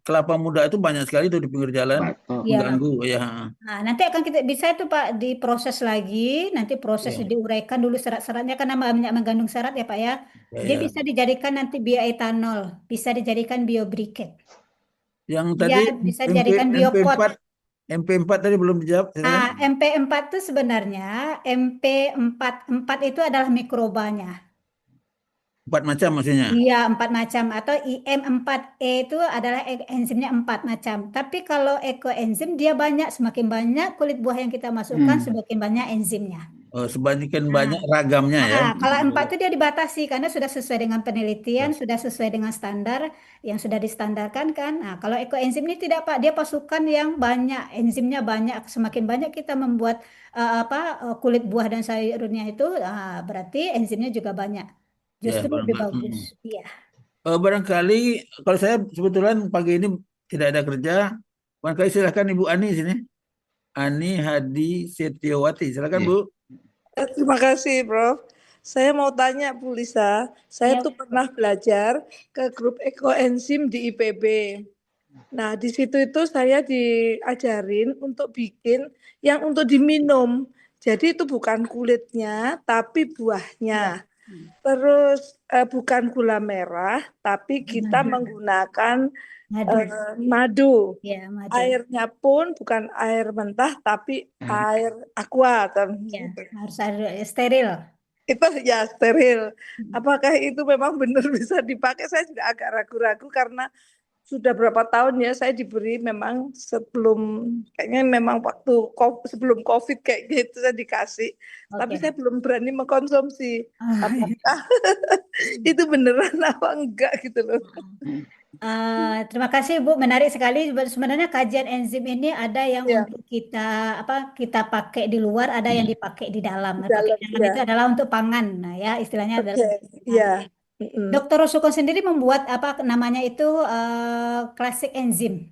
Speaker 1: kelapa muda itu banyak sekali tuh di pinggir jalan, mengganggu ya.
Speaker 2: Nah, nanti akan kita bisa itu Pak diproses lagi, nanti proses diuraikan dulu serat-seratnya karena banyak mengandung serat ya Pak ya. Dia bisa dijadikan nanti bioetanol, bisa dijadikan biobriket.
Speaker 1: Yang
Speaker 2: Dia
Speaker 1: tadi
Speaker 2: bisa dijadikan biopot.
Speaker 1: MP4 tadi belum dijawab.
Speaker 2: MP4 itu sebenarnya MP44 itu adalah mikrobanya.
Speaker 1: 4 macam maksudnya.
Speaker 2: Iya, 4 macam atau IM4E itu adalah enzimnya 4 macam. Tapi kalau ekoenzim dia banyak, semakin banyak kulit buah yang kita masukkan semakin banyak enzimnya.
Speaker 1: Oh, semakin banyak ragamnya ya.
Speaker 2: Kalau 4 itu dia dibatasi karena sudah sesuai dengan penelitian, sudah sesuai dengan standar yang sudah distandarkan kan. Nah, kalau ekoenzim ini tidak Pak, dia pasukan yang banyak, enzimnya banyak. Semakin banyak kita membuat kulit buah dan sayurnya itu, berarti enzimnya juga banyak. Justru lebih bagus. Iya.
Speaker 1: Barangkali kalau saya kebetulan pagi ini tidak ada kerja, barangkali silakan Ibu Ani sini. Ani Hadi Setiawati, silakan Bu.
Speaker 9: Terima kasih, Prof. Saya mau tanya Bu Lisa, saya tuh pernah belajar ke grup ekoenzim di IPB. Nah, di situ itu saya diajarin untuk bikin yang untuk diminum. Jadi itu bukan kulitnya, tapi buahnya. Terus bukan gula merah, tapi kita menggunakan madu.
Speaker 2: Ya, madu.
Speaker 9: Airnya pun bukan air mentah, tapi air aqua.
Speaker 2: Ya, harus steril.
Speaker 9: Itu ya steril. Apakah itu memang benar bisa dipakai? Saya juga agak ragu-ragu karena sudah berapa tahun ya saya diberi memang sebelum kayaknya memang waktu sebelum COVID kayak gitu saya dikasih, tapi
Speaker 2: Oke.
Speaker 9: saya belum berani mengkonsumsi.
Speaker 2: Ah,
Speaker 9: Apakah itu beneran apa enggak gitu loh?
Speaker 2: Terima kasih Bu, menarik sekali. Sebenarnya kajian enzim ini ada yang
Speaker 9: Ya,
Speaker 2: untuk kita pakai di luar, ada yang dipakai di dalam.
Speaker 9: di
Speaker 2: Nah, pakai
Speaker 9: dalam
Speaker 2: di dalam
Speaker 9: ya.
Speaker 2: itu adalah untuk pangan. Nah, ya istilahnya adalah
Speaker 9: Oke,
Speaker 2: untuk pangan.
Speaker 9: ya.
Speaker 2: Ya. Dr. Rosukon sendiri membuat apa namanya itu klasik enzim.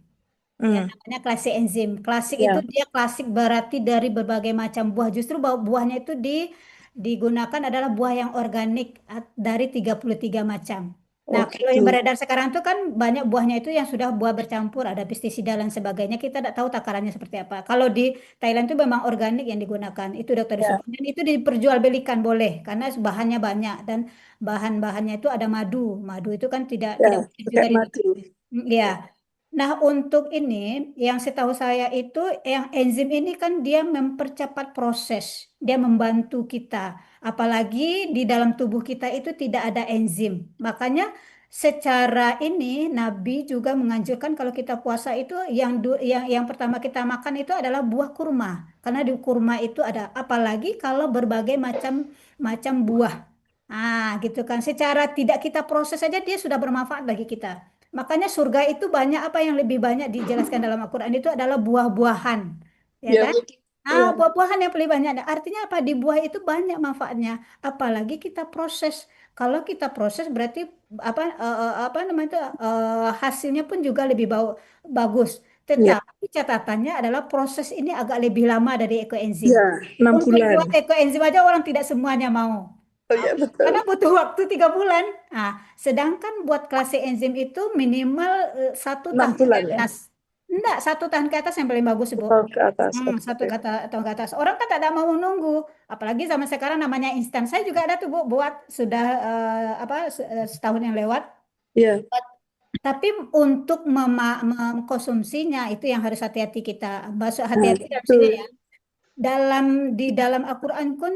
Speaker 2: Ya,
Speaker 9: Hmm,
Speaker 2: namanya klasik enzim. Klasik itu
Speaker 9: ya.
Speaker 2: dia klasik berarti dari berbagai macam buah. Justru buahnya itu digunakan adalah buah yang organik dari 33 macam.
Speaker 9: Oh
Speaker 2: Nah, kalau yang
Speaker 9: gitu.
Speaker 2: beredar sekarang itu kan banyak buahnya itu yang sudah buah bercampur, ada pestisida dan sebagainya. Kita tidak tahu takarannya seperti apa. Kalau di Thailand itu memang organik yang digunakan. Itu Dr.
Speaker 9: Ya,
Speaker 2: Rosukon. Dan itu diperjualbelikan boleh karena bahannya banyak dan bahan-bahannya itu ada madu. Madu itu kan tidak
Speaker 9: ya.
Speaker 2: tidak mungkin
Speaker 9: Pakai
Speaker 2: juga
Speaker 9: madu.
Speaker 2: ya. Nah, untuk ini yang setahu saya itu yang enzim ini kan dia mempercepat proses, dia membantu kita. Apalagi di dalam tubuh kita itu tidak ada enzim. Makanya secara ini Nabi juga menganjurkan kalau kita puasa itu yang pertama kita makan itu adalah buah kurma. Karena di kurma itu ada apalagi kalau berbagai macam macam buah. Ah, gitu kan. Secara tidak kita proses saja dia sudah bermanfaat bagi kita. Makanya surga itu banyak apa yang lebih banyak dijelaskan dalam Al-Quran itu adalah buah-buahan. Ya
Speaker 9: Ya,
Speaker 2: kan?
Speaker 9: betul.
Speaker 2: Ah,
Speaker 9: Ya,
Speaker 2: buah-buahan yang paling banyak. Nah, artinya apa? Di buah itu banyak manfaatnya. Apalagi kita proses. Kalau kita proses berarti apa namanya itu hasilnya pun juga lebih bagus.
Speaker 9: ya,
Speaker 2: Tetapi catatannya adalah proses ini agak lebih lama dari ekoenzim.
Speaker 9: ya. 6
Speaker 2: Untuk
Speaker 9: bulan.
Speaker 2: buat ekoenzim aja orang tidak semuanya mau.
Speaker 9: Oh ya
Speaker 2: Karena
Speaker 9: betul.
Speaker 2: butuh waktu 3 bulan. Nah, sedangkan buat klase enzim itu minimal 1 tahun
Speaker 9: 6
Speaker 2: ke
Speaker 9: bulan ya.
Speaker 2: atas. Enggak, 1 tahun ke atas yang paling bagus, Bu.
Speaker 9: Oh, ke atas.
Speaker 2: Satu
Speaker 9: Oke.
Speaker 2: tahun ke atas. Orang kan tidak mau menunggu. Apalagi zaman sekarang namanya instan. Saya juga ada tuh, Bu, buat sudah setahun yang lewat.
Speaker 9: Ya,
Speaker 2: Tapi untuk mengkonsumsinya itu yang harus hati-hati kita. Maksud
Speaker 9: nah,
Speaker 2: hati-hati dalam
Speaker 9: betul.
Speaker 2: sini ya. Di dalam Al-Quran pun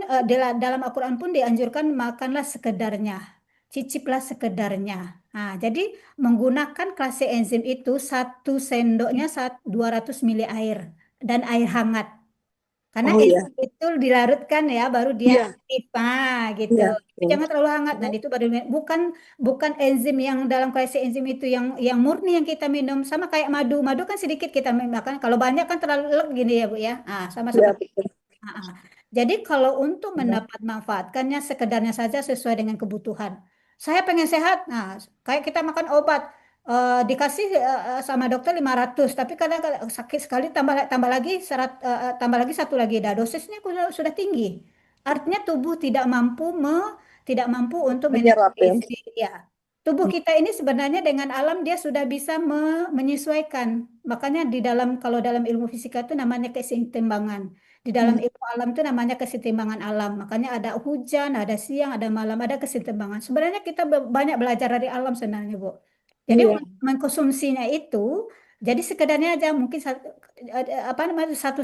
Speaker 2: dalam Al-Quran pun dianjurkan makanlah sekedarnya, ciciplah sekedarnya. Nah, jadi menggunakan klase enzim itu 1 sendoknya 200 mili air dan air hangat. Karena
Speaker 9: Oh ya.
Speaker 2: enzim itu dilarutkan ya, baru dia
Speaker 9: Iya,
Speaker 2: aktif. Gitu.
Speaker 9: iya.
Speaker 2: Tapi jangan terlalu hangat. Dan itu baru bukan enzim yang dalam klase enzim itu yang murni yang kita minum, sama kayak madu. Madu kan sedikit kita makan. Kalau banyak kan terlalu lek gini ya, Bu ya. Sama
Speaker 9: Iya,
Speaker 2: seperti
Speaker 9: betul.
Speaker 2: jadi kalau untuk mendapat manfaatkannya sekedarnya saja sesuai dengan kebutuhan. Saya pengen sehat, kayak kita makan obat, dikasih sama dokter 500, tapi kadang sakit sekali tambah lagi tambah lagi satu lagi, dosisnya sudah tinggi. Artinya tubuh tidak mampu untuk
Speaker 9: Menyerap ya.
Speaker 2: ya. Tubuh kita ini sebenarnya dengan alam dia sudah bisa menyesuaikan. Makanya kalau dalam ilmu fisika itu namanya keseimbangan. Di dalam ilmu alam itu namanya kesetimbangan alam. Makanya ada hujan, ada siang, ada malam, ada kesetimbangan. Sebenarnya kita banyak belajar dari alam sebenarnya, Bu. Jadi
Speaker 9: Iya.
Speaker 2: mengkonsumsinya itu, jadi sekedarnya aja mungkin 1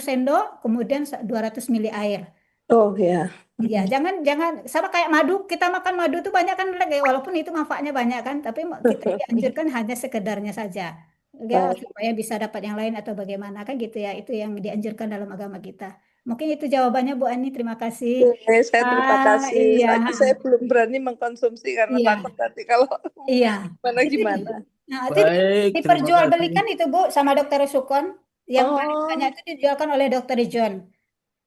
Speaker 2: sendok, kemudian 200 mili air.
Speaker 9: Oh ya.
Speaker 2: Ya, jangan sama kayak madu. Kita makan madu tuh banyak kan, walaupun itu manfaatnya banyak kan, tapi kita dianjurkan hanya sekedarnya saja. Ya,
Speaker 9: Oh,
Speaker 2: supaya bisa dapat yang lain atau bagaimana kan gitu ya. Itu yang dianjurkan dalam agama kita. Mungkin itu jawabannya Bu Ani. Terima kasih.
Speaker 9: oke, saya terima kasih.
Speaker 2: Iya,
Speaker 9: Lagi saya belum berani mengkonsumsi karena
Speaker 2: iya,
Speaker 9: takut nanti kalau
Speaker 2: iya.
Speaker 9: gimana.
Speaker 2: Itu
Speaker 1: Baik, terima kasih.
Speaker 2: diperjualbelikan itu Bu sama Dokter Sukon. Yang paling banyak
Speaker 9: Oh,
Speaker 2: itu dijualkan oleh Dokter John.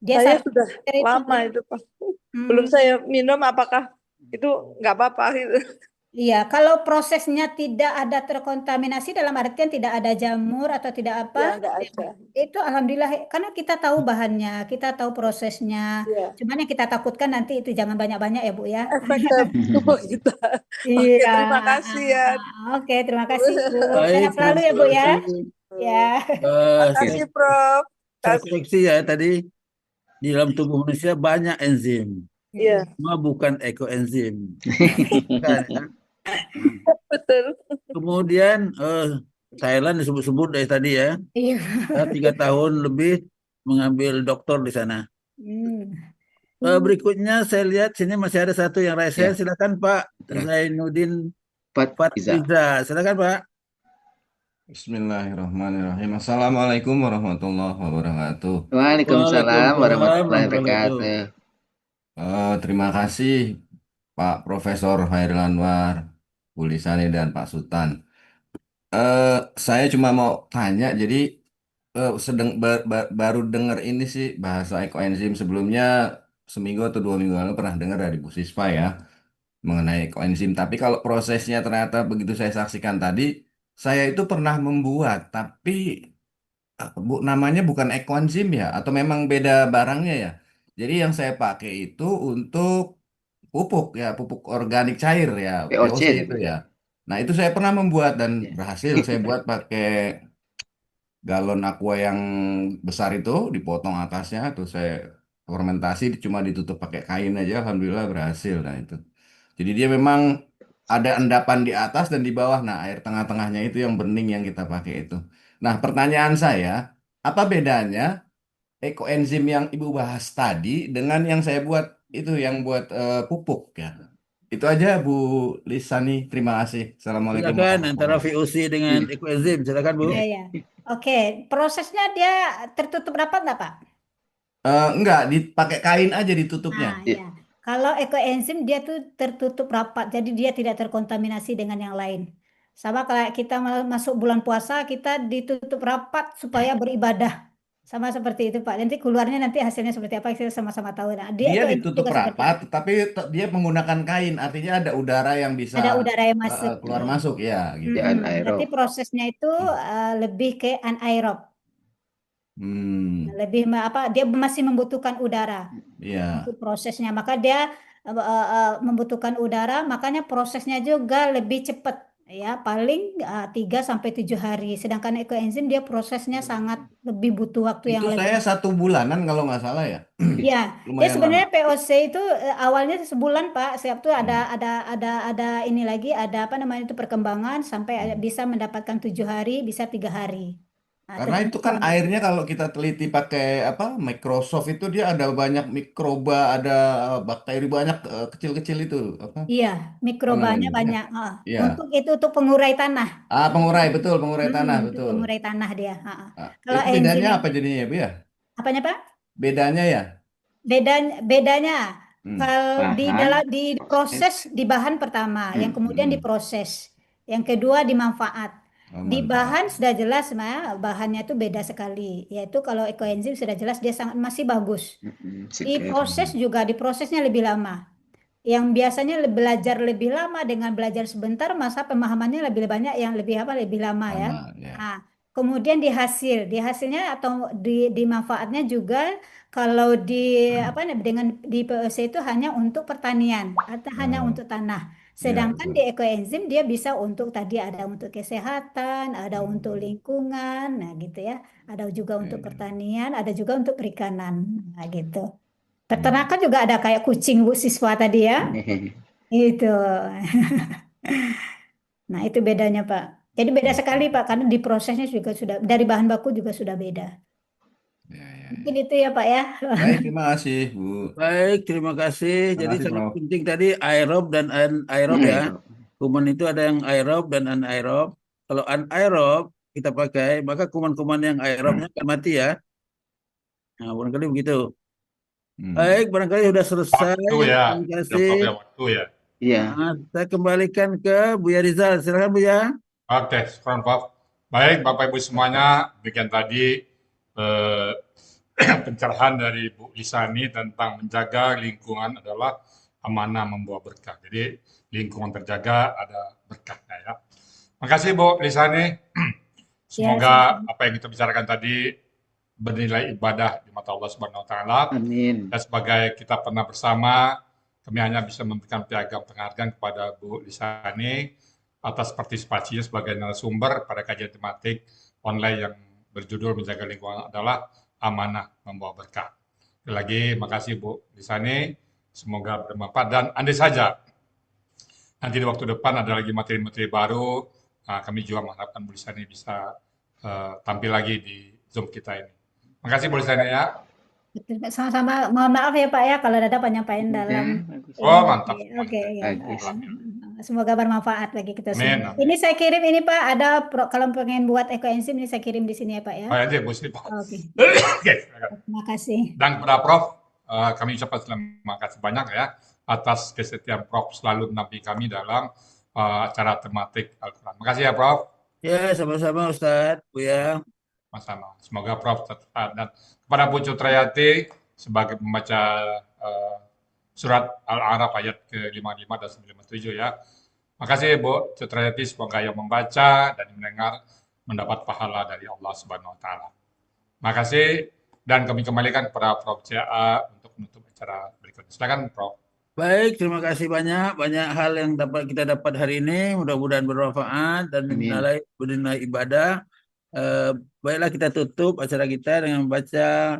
Speaker 2: Dia
Speaker 9: saya
Speaker 2: satu
Speaker 9: sudah
Speaker 2: itu.
Speaker 9: lama itu Pak. Belum saya minum, apakah itu nggak apa-apa gitu.
Speaker 2: Iya, kalau prosesnya tidak ada terkontaminasi dalam artian tidak ada jamur atau tidak
Speaker 9: Ya,
Speaker 2: apa,
Speaker 9: nggak ada.
Speaker 2: itu alhamdulillah karena kita tahu bahannya, kita tahu prosesnya.
Speaker 9: Ya.
Speaker 2: Cuman yang kita takutkan nanti itu jangan banyak-banyak ya Bu ya.
Speaker 9: Efek ke tubuh kita. Oke,
Speaker 2: Iya.
Speaker 9: terima kasih ya.
Speaker 2: Oke, terima kasih Bu.
Speaker 1: Baik,
Speaker 2: Sehat selalu
Speaker 1: terima
Speaker 2: ya Bu ya.
Speaker 1: kasih.
Speaker 2: Ya.
Speaker 9: Terima kasih Prof.
Speaker 1: Saya koreksi ya tadi, di dalam tubuh manusia banyak enzim.
Speaker 9: Iya,
Speaker 1: Cuma bukan ekoenzim. Bukan, ya.
Speaker 9: betul.
Speaker 1: Kemudian Thailand disebut-sebut dari tadi ya.
Speaker 2: Iya.
Speaker 1: Saya 3 tahun lebih mengambil doktor di sana. Berikutnya saya lihat sini masih ada satu yang raise hand. Silakan Pak
Speaker 3: Ya.
Speaker 1: Zainuddin
Speaker 3: Fathiza.
Speaker 1: Fathiza. Silakan Pak.
Speaker 10: Bismillahirrahmanirrahim. Assalamualaikum warahmatullahi wabarakatuh.
Speaker 3: Waalaikumsalam
Speaker 1: Waalaikumsalam
Speaker 3: warahmatullahi
Speaker 1: warahmatullahi
Speaker 3: wabarakatuh.
Speaker 10: Terima kasih Pak Profesor Hairil Anwar, Bu Lisani, dan Pak Sultan. Saya cuma mau tanya, jadi baru dengar ini sih bahasa ekoenzim. Sebelumnya seminggu atau 2 minggu lalu pernah dengar dari Bu Sispa ya mengenai ekoenzim. Tapi kalau prosesnya ternyata begitu saya saksikan tadi, saya itu pernah membuat, tapi Bu, namanya bukan ekoenzim ya, atau memang beda barangnya ya. Jadi yang saya pakai itu untuk pupuk ya, pupuk organik cair ya,
Speaker 3: POC
Speaker 10: POC
Speaker 3: itu
Speaker 10: itu
Speaker 3: ya.
Speaker 10: ya. Nah itu saya pernah membuat dan
Speaker 3: Ya.
Speaker 10: berhasil. Saya buat pakai galon aqua yang besar itu, dipotong atasnya, terus saya fermentasi, cuma ditutup pakai kain aja, alhamdulillah berhasil. Nah itu. Jadi dia memang ada endapan di atas dan di bawah. Nah air tengah-tengahnya itu yang bening yang kita pakai itu. Nah pertanyaan saya, apa bedanya ekoenzim yang Ibu bahas tadi dengan yang saya buat itu yang buat pupuk ya? Itu aja Bu Lisani, terima kasih. Assalamualaikum
Speaker 1: Silakan antara
Speaker 10: warahmatullahi
Speaker 1: VOC dengan ekoenzim. Silakan Bu.
Speaker 2: Iya, ya. Oke, prosesnya dia tertutup rapat nggak, Pak?
Speaker 10: Enggak, dipakai kain aja ditutupnya.
Speaker 2: Nah, ya. Kalau ekoenzim dia tuh tertutup rapat, jadi dia tidak terkontaminasi dengan yang lain. Sama kayak kita masuk bulan puasa, kita ditutup rapat supaya beribadah. Sama seperti itu, Pak. Nanti keluarnya nanti hasilnya seperti apa kita sama-sama tahu. Nah, dia
Speaker 10: Dia
Speaker 2: ekoenzim
Speaker 10: ditutup
Speaker 2: juga seperti
Speaker 10: rapat,
Speaker 2: itu.
Speaker 10: tapi dia menggunakan kain, artinya ada udara yang bisa
Speaker 2: Ada udara yang masuk.
Speaker 10: keluar masuk ya, gitu.
Speaker 3: Ya,
Speaker 2: Berarti
Speaker 3: anaerob.
Speaker 2: prosesnya itu lebih ke anaerob.
Speaker 10: Hmm,
Speaker 2: Lebih dia masih membutuhkan udara
Speaker 10: ya.
Speaker 2: untuk prosesnya, maka dia membutuhkan udara, makanya prosesnya juga lebih cepat ya, paling 3 sampai 7 hari. Sedangkan ekoenzim dia prosesnya sangat lebih butuh waktu yang
Speaker 10: Itu
Speaker 2: lebih.
Speaker 10: saya 1 bulanan kalau nggak salah ya.
Speaker 2: Ya, dia
Speaker 10: Lumayan
Speaker 2: sebenarnya
Speaker 10: lama.
Speaker 2: POC itu awalnya sebulan Pak. Siap tuh ada ini lagi, ada apa namanya itu perkembangan sampai bisa mendapatkan 7 hari, bisa 3 hari. Nah,
Speaker 10: Karena itu
Speaker 2: tergantung
Speaker 10: kan
Speaker 2: kondisi.
Speaker 10: airnya kalau kita teliti pakai apa Microsoft itu dia ada banyak mikroba, ada bakteri banyak kecil-kecil itu apa
Speaker 2: Iya,
Speaker 10: apa
Speaker 2: mikrobanya
Speaker 10: namanya?
Speaker 2: banyak.
Speaker 10: Iya.
Speaker 2: Untuk pengurai tanah.
Speaker 10: Pengurai betul, pengurai tanah
Speaker 2: Untuk
Speaker 10: betul.
Speaker 2: pengurai tanah dia. Kalau
Speaker 10: Itu
Speaker 2: enzim
Speaker 10: bedanya apa jadinya ya, Bu ya?
Speaker 2: apanya Pak?
Speaker 10: Bedanya ya?
Speaker 2: Bedanya kalau di
Speaker 3: Bahan.
Speaker 2: dalam di proses di bahan pertama, yang kemudian diproses, yang kedua di manfaat. Di bahan sudah jelas, bahannya itu beda sekali. Yaitu kalau ekoenzim sudah jelas dia masih bagus. Di
Speaker 3: Segar.
Speaker 2: proses juga, di prosesnya lebih lama. Yang biasanya belajar lebih lama dengan belajar sebentar, masa pemahamannya lebih banyak yang lebih lama ya. Nah, kemudian di hasilnya atau di manfaatnya juga kalau di POC itu hanya untuk pertanian atau hanya untuk tanah. Sedangkan di ekoenzim dia bisa untuk tadi ada untuk kesehatan, ada untuk lingkungan, nah gitu ya. Ada juga untuk pertanian, ada juga untuk perikanan, nah gitu. Peternakan juga ada kayak kucing Bu Siswa tadi ya. Itu. Nah, itu bedanya, Pak. Jadi beda sekali, Pak, karena di prosesnya juga sudah dari bahan baku juga sudah beda. Mungkin itu ya, Pak ya.
Speaker 10: Baik, terima kasih, Bu.
Speaker 1: Baik, terima kasih.
Speaker 10: Terima
Speaker 1: Jadi
Speaker 10: kasih,
Speaker 1: sangat
Speaker 10: Prof.
Speaker 1: penting tadi aerob dan anaerob ya. Kuman itu ada yang aerob dan anaerob. Kalau anaerob kita pakai, maka kuman-kuman yang aerobnya akan mati ya. Nah, barangkali begitu. Baik, barangkali sudah selesai.
Speaker 7: Waktu ya.
Speaker 1: Terima kasih.
Speaker 7: Waktu ya.
Speaker 3: Iya.
Speaker 1: Nah, saya kembalikan ke Buya Rizal. Silakan Buya.
Speaker 7: Oke, syukran Prof. Baik, Bapak Ibu semuanya, demikian tadi pencerahan dari Bu Lisani tentang menjaga lingkungan adalah amanah membawa berkah. Jadi lingkungan terjaga ada berkahnya ya. Makasih Bu Lisani. Semoga apa yang kita bicarakan tadi bernilai ibadah di mata Allah Subhanahu wa taala.
Speaker 3: Amin.
Speaker 7: Dan sebagai kita pernah bersama, kami hanya bisa memberikan piagam penghargaan kepada Bu Lisani atas partisipasinya sebagai narasumber pada kajian tematik online yang berjudul Menjaga Lingkungan adalah Amanah Membawa Berkah. Sekali lagi, makasih Bu Lisani. Semoga bermanfaat. Dan andai saja nanti di waktu depan ada lagi materi-materi baru, kami juga mengharapkan Bu Lisani bisa tampil lagi di Zoom kita ini. Makasih Bu Lisani ya.
Speaker 2: Sama-sama, mohon maaf ya Pak ya kalau ada penyampaian dalam.
Speaker 7: Oh, mantap.
Speaker 2: Oke, ya. Semoga bermanfaat bagi kita
Speaker 7: Amin,
Speaker 2: semua.
Speaker 7: amin.
Speaker 2: Ini saya kirim ini Pak, ada kalau pengen buat ekoenzim ini saya kirim di sini ya Pak ya.
Speaker 7: Oh, ya, Bu Sri.
Speaker 2: Oke.
Speaker 7: Oke, silakan.
Speaker 2: Terima kasih.
Speaker 7: Dan kepada Prof, kami ucapkan terima kasih banyak ya atas kesetiaan Prof selalu menampingi kami dalam acara tematik Al-Quran. Makasih ya Prof.
Speaker 1: Ya, sama-sama Ustadz, Buya.
Speaker 7: Sama-sama. Semoga Prof tetap dan kepada Bu Cutrayati sebagai pembaca surat Al-A'raf ayat ke-55 dan 97 ya. Makasih Bu Cutrayati, semoga yang membaca dan mendengar mendapat pahala dari Allah Subhanahu wa taala. Makasih dan kami kembalikan kepada Prof CA untuk menutup acara berikutnya. Silakan Prof.
Speaker 1: Baik, terima kasih banyak. Banyak hal yang kita dapat hari ini. Mudah-mudahan bermanfaat dan bernilai ibadah. Baiklah kita tutup acara kita dengan membaca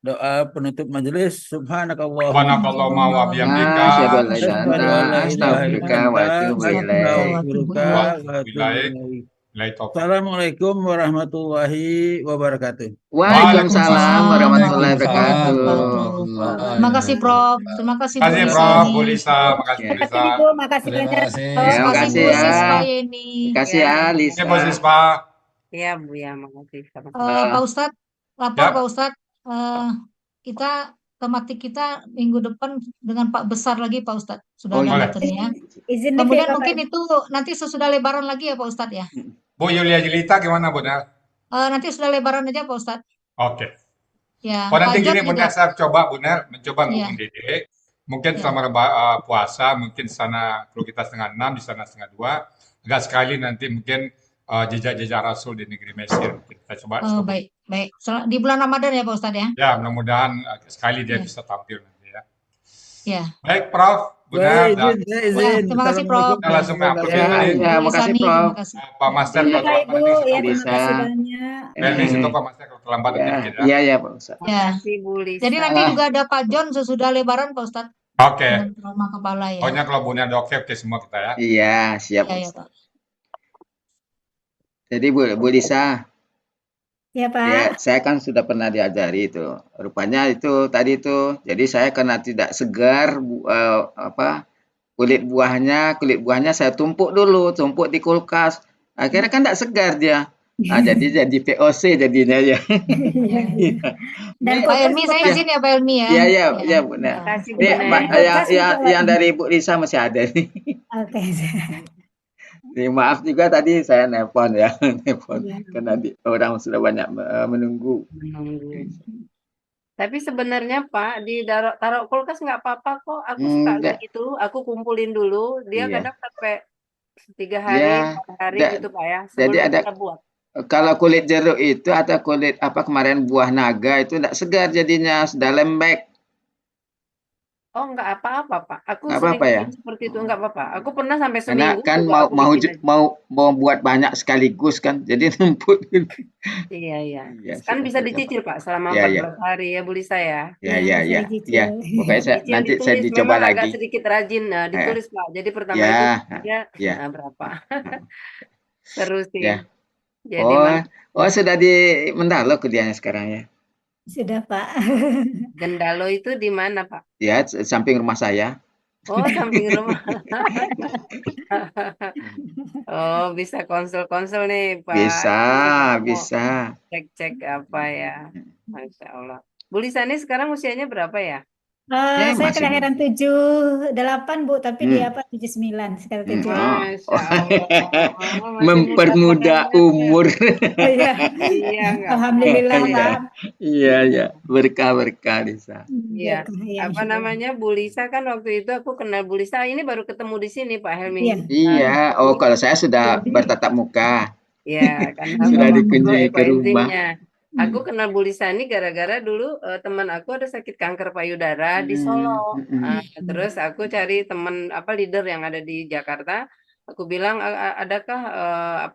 Speaker 1: doa penutup majelis.
Speaker 7: Subhanakallahumma wa bihamdika
Speaker 3: Asyhadu an la ilaha
Speaker 1: Asyhadu
Speaker 3: illa
Speaker 1: an la
Speaker 3: anta,
Speaker 1: ilaha
Speaker 3: astaghfiruka
Speaker 1: illa
Speaker 3: wa
Speaker 1: anta,
Speaker 3: atubu ilaik.
Speaker 1: astaghfiruka wa atubu
Speaker 7: Ilaik.
Speaker 1: ilaik.
Speaker 7: Ilaik taufiq.
Speaker 1: Assalamualaikum warahmatullahi wabarakatuh.
Speaker 3: Waalaikumsalam warahmatullahi
Speaker 7: Waalaikumsalam.
Speaker 3: wabarakatuh.
Speaker 11: Terima kasih Prof. Terima kasih Bu
Speaker 7: Makasih
Speaker 11: Lisa
Speaker 7: Prof, Bu
Speaker 11: ini.
Speaker 7: Lisa, makasih Bu
Speaker 2: Terima
Speaker 7: Lisa.
Speaker 2: kasih Bu, makasih
Speaker 4: Terima
Speaker 2: banyak.
Speaker 4: kasih.
Speaker 3: Ya,
Speaker 11: Terima kasih
Speaker 3: makasih
Speaker 11: Bu
Speaker 3: ya.
Speaker 11: Siswa Yeni.
Speaker 3: Makasih
Speaker 8: Ya,
Speaker 3: ya,
Speaker 7: Ini
Speaker 3: Lisa.
Speaker 7: Bu Siswa.
Speaker 8: iya Bu ya, makasih. Sama-sama.
Speaker 11: Pak Ustadz, lapor
Speaker 7: Ya.
Speaker 11: Pak Ustadz. Kita tematik kita minggu depan dengan Pak Besar lagi Pak Ustadz. Sudah
Speaker 3: Oh
Speaker 11: ada
Speaker 7: Boleh.
Speaker 11: materinya.
Speaker 2: Izin
Speaker 11: Kemudian
Speaker 2: Bapak.
Speaker 11: mungkin itu nanti sesudah Lebaran lagi ya Pak Ustadz ya.
Speaker 7: Bu Yulia Jelita gimana Bu Nel?
Speaker 11: Nanti sudah Lebaran aja Pak Ustadz.
Speaker 7: Oke.
Speaker 11: Ya.
Speaker 7: Oh nanti
Speaker 11: Pak John
Speaker 7: gini Bu
Speaker 11: juga.
Speaker 7: Nel, saya coba Bu Nel, mencoba
Speaker 11: Iya.
Speaker 7: ngomong Dede. Mungkin
Speaker 11: Ya.
Speaker 7: selama puasa, mungkin sana kalau kita 5:30, di sana 1:30. Agak sekali nanti mungkin jejak-jejak Rasul di negeri Mesir. Kita coba.
Speaker 11: Oh, baik, baik. Di bulan Ramadan ya Pak Ustadz ya.
Speaker 7: Ya, mudah-mudahan sekali dia
Speaker 11: Ya.
Speaker 7: bisa tampil nanti ya.
Speaker 11: Ya.
Speaker 7: Baik, Prof. Bu Nel,
Speaker 1: Baik,
Speaker 7: dan
Speaker 1: izin.
Speaker 11: Terima kasih, Prof.
Speaker 7: kita langsung mengupload
Speaker 3: Ya,
Speaker 7: tadi.
Speaker 3: ya,
Speaker 11: Bu
Speaker 3: makasih
Speaker 11: Lisani,
Speaker 3: Prof.
Speaker 11: terima kasih.
Speaker 7: Pak Master
Speaker 2: Terima
Speaker 7: kalau
Speaker 2: kasih
Speaker 7: terlambat
Speaker 2: Bu,
Speaker 7: nanti
Speaker 2: ya
Speaker 7: silakan.
Speaker 2: terima
Speaker 3: Lisa.
Speaker 2: kasih banyak.
Speaker 7: Pelmi situ Pak Master kalau terlambat nanti
Speaker 3: Ya,
Speaker 7: dikit ya.
Speaker 3: iya ya Pak Ustaz.
Speaker 11: Ya.
Speaker 8: Makasih Bu Lisa.
Speaker 11: Jadi nanti juga ada Pak John sesudah Lebaran Pak Ustadz
Speaker 7: Oke.
Speaker 11: dengan trauma kepala ya.
Speaker 7: Pokoknya kalau Bu Nel udah oke semua kita ya.
Speaker 3: Iya, siap
Speaker 11: Ya, ya
Speaker 3: Ustaz.
Speaker 11: Pak.
Speaker 3: Jadi Bu Lisa,
Speaker 2: Ya Pak.
Speaker 3: ya saya kan sudah pernah diajari itu. Rupanya itu tadi itu. Jadi saya karena tidak segar kulit buahnya saya tumpuk di kulkas. Akhirnya kan tidak segar dia. Nah, jadi VOC jadinya ya.
Speaker 2: Dan
Speaker 11: Pak Elmi, saya izin ya Pak Elmi ya.
Speaker 3: Iya Bu. Nah,
Speaker 8: Makasih Bu
Speaker 3: ini
Speaker 8: Nel.
Speaker 3: yang dari Bu Lisa masih ada nih.
Speaker 2: Oke.
Speaker 3: Nih, maaf juga tadi saya nelpon ya,
Speaker 2: Iya.
Speaker 3: karena orang sudah banyak menunggu.
Speaker 8: Tapi sebenarnya Pak, taruh kulkas nggak apa-apa kok. Aku suka
Speaker 3: Enggak.
Speaker 8: begitu. Aku kumpulin dulu. Dia
Speaker 3: Iya.
Speaker 8: kadang sampai 3 hari,
Speaker 3: Iya.
Speaker 8: 4 hari gitu Pak ya.
Speaker 3: Jadi
Speaker 8: Sebelum
Speaker 3: ada
Speaker 8: kita buat.
Speaker 3: kalau kulit jeruk itu atau kulit kemarin buah naga itu tidak segar jadinya, sudah lembek.
Speaker 8: Oh, nggak apa-apa Pak. Aku
Speaker 3: Nggak
Speaker 8: sering
Speaker 3: apa-apa ya?
Speaker 8: bikin seperti itu, nggak apa-apa. Aku pernah sampai
Speaker 3: Karena
Speaker 8: seminggu
Speaker 3: kan
Speaker 8: coba aku bikin aja.
Speaker 3: mau buat banyak sekaligus kan, jadi numpuk.
Speaker 8: Iya.
Speaker 3: Iya,
Speaker 8: Kan
Speaker 3: sudah
Speaker 8: bisa
Speaker 3: sudah,
Speaker 8: dicicil Pak selama
Speaker 3: Iya,
Speaker 8: 14 hari ya Bu Lisa ya.
Speaker 3: Ya.
Speaker 2: Bisa dicicil.
Speaker 3: Ya. Pokoknya nanti saya
Speaker 8: Ditulis,
Speaker 3: dicoba
Speaker 8: memang agak
Speaker 3: lagi.
Speaker 8: sedikit rajin. Nah, ditulis Pak. Jadi pertama
Speaker 3: Ya,
Speaker 8: itu dia
Speaker 3: ya.
Speaker 8: berapa? Seru sih.
Speaker 3: Ya.
Speaker 8: Jadi
Speaker 3: Sudah di Mendalo kuliahnya sekarang ya.
Speaker 2: Sudah Pak.
Speaker 8: Gendalo itu di mana Pak?
Speaker 3: Ya, samping rumah saya.
Speaker 8: Oh, samping rumah. Oh, bisa konsul-konsul nih Pak.
Speaker 3: Bisa,
Speaker 8: Jadi kita mau
Speaker 3: bisa.
Speaker 8: cek-cek apa ya. Masya Allah. Bu Lisa ini sekarang usianya berapa ya?
Speaker 2: Saya
Speaker 3: masih
Speaker 2: kelahiran 78 Bu, tapi dia 79 sekarang 78.
Speaker 8: Masya Allah. Masih
Speaker 3: Mempermudah
Speaker 8: muda-muda
Speaker 3: umur.
Speaker 2: Iya.
Speaker 8: Iya, nggak
Speaker 2: Alhamdulillah Pak.
Speaker 3: Iya. Berkah Lisa.
Speaker 8: Iya. Apa namanya Bu Lisa kan waktu itu aku kenal Bu Lisa. Ini baru ketemu di sini Pak Helmi.
Speaker 2: Iya.
Speaker 3: Iya. Kalau saya sudah bertatap muka.
Speaker 8: Iya, karena
Speaker 3: Sudah
Speaker 8: Bapak
Speaker 3: dikunjungi ke rumah.
Speaker 8: ekoenzimnya. Aku kenal Bu Lisa ini gara-gara dulu teman aku ada sakit kanker payudara di Solo. Terus aku cari teman leader yang ada di Jakarta. Aku bilang adakah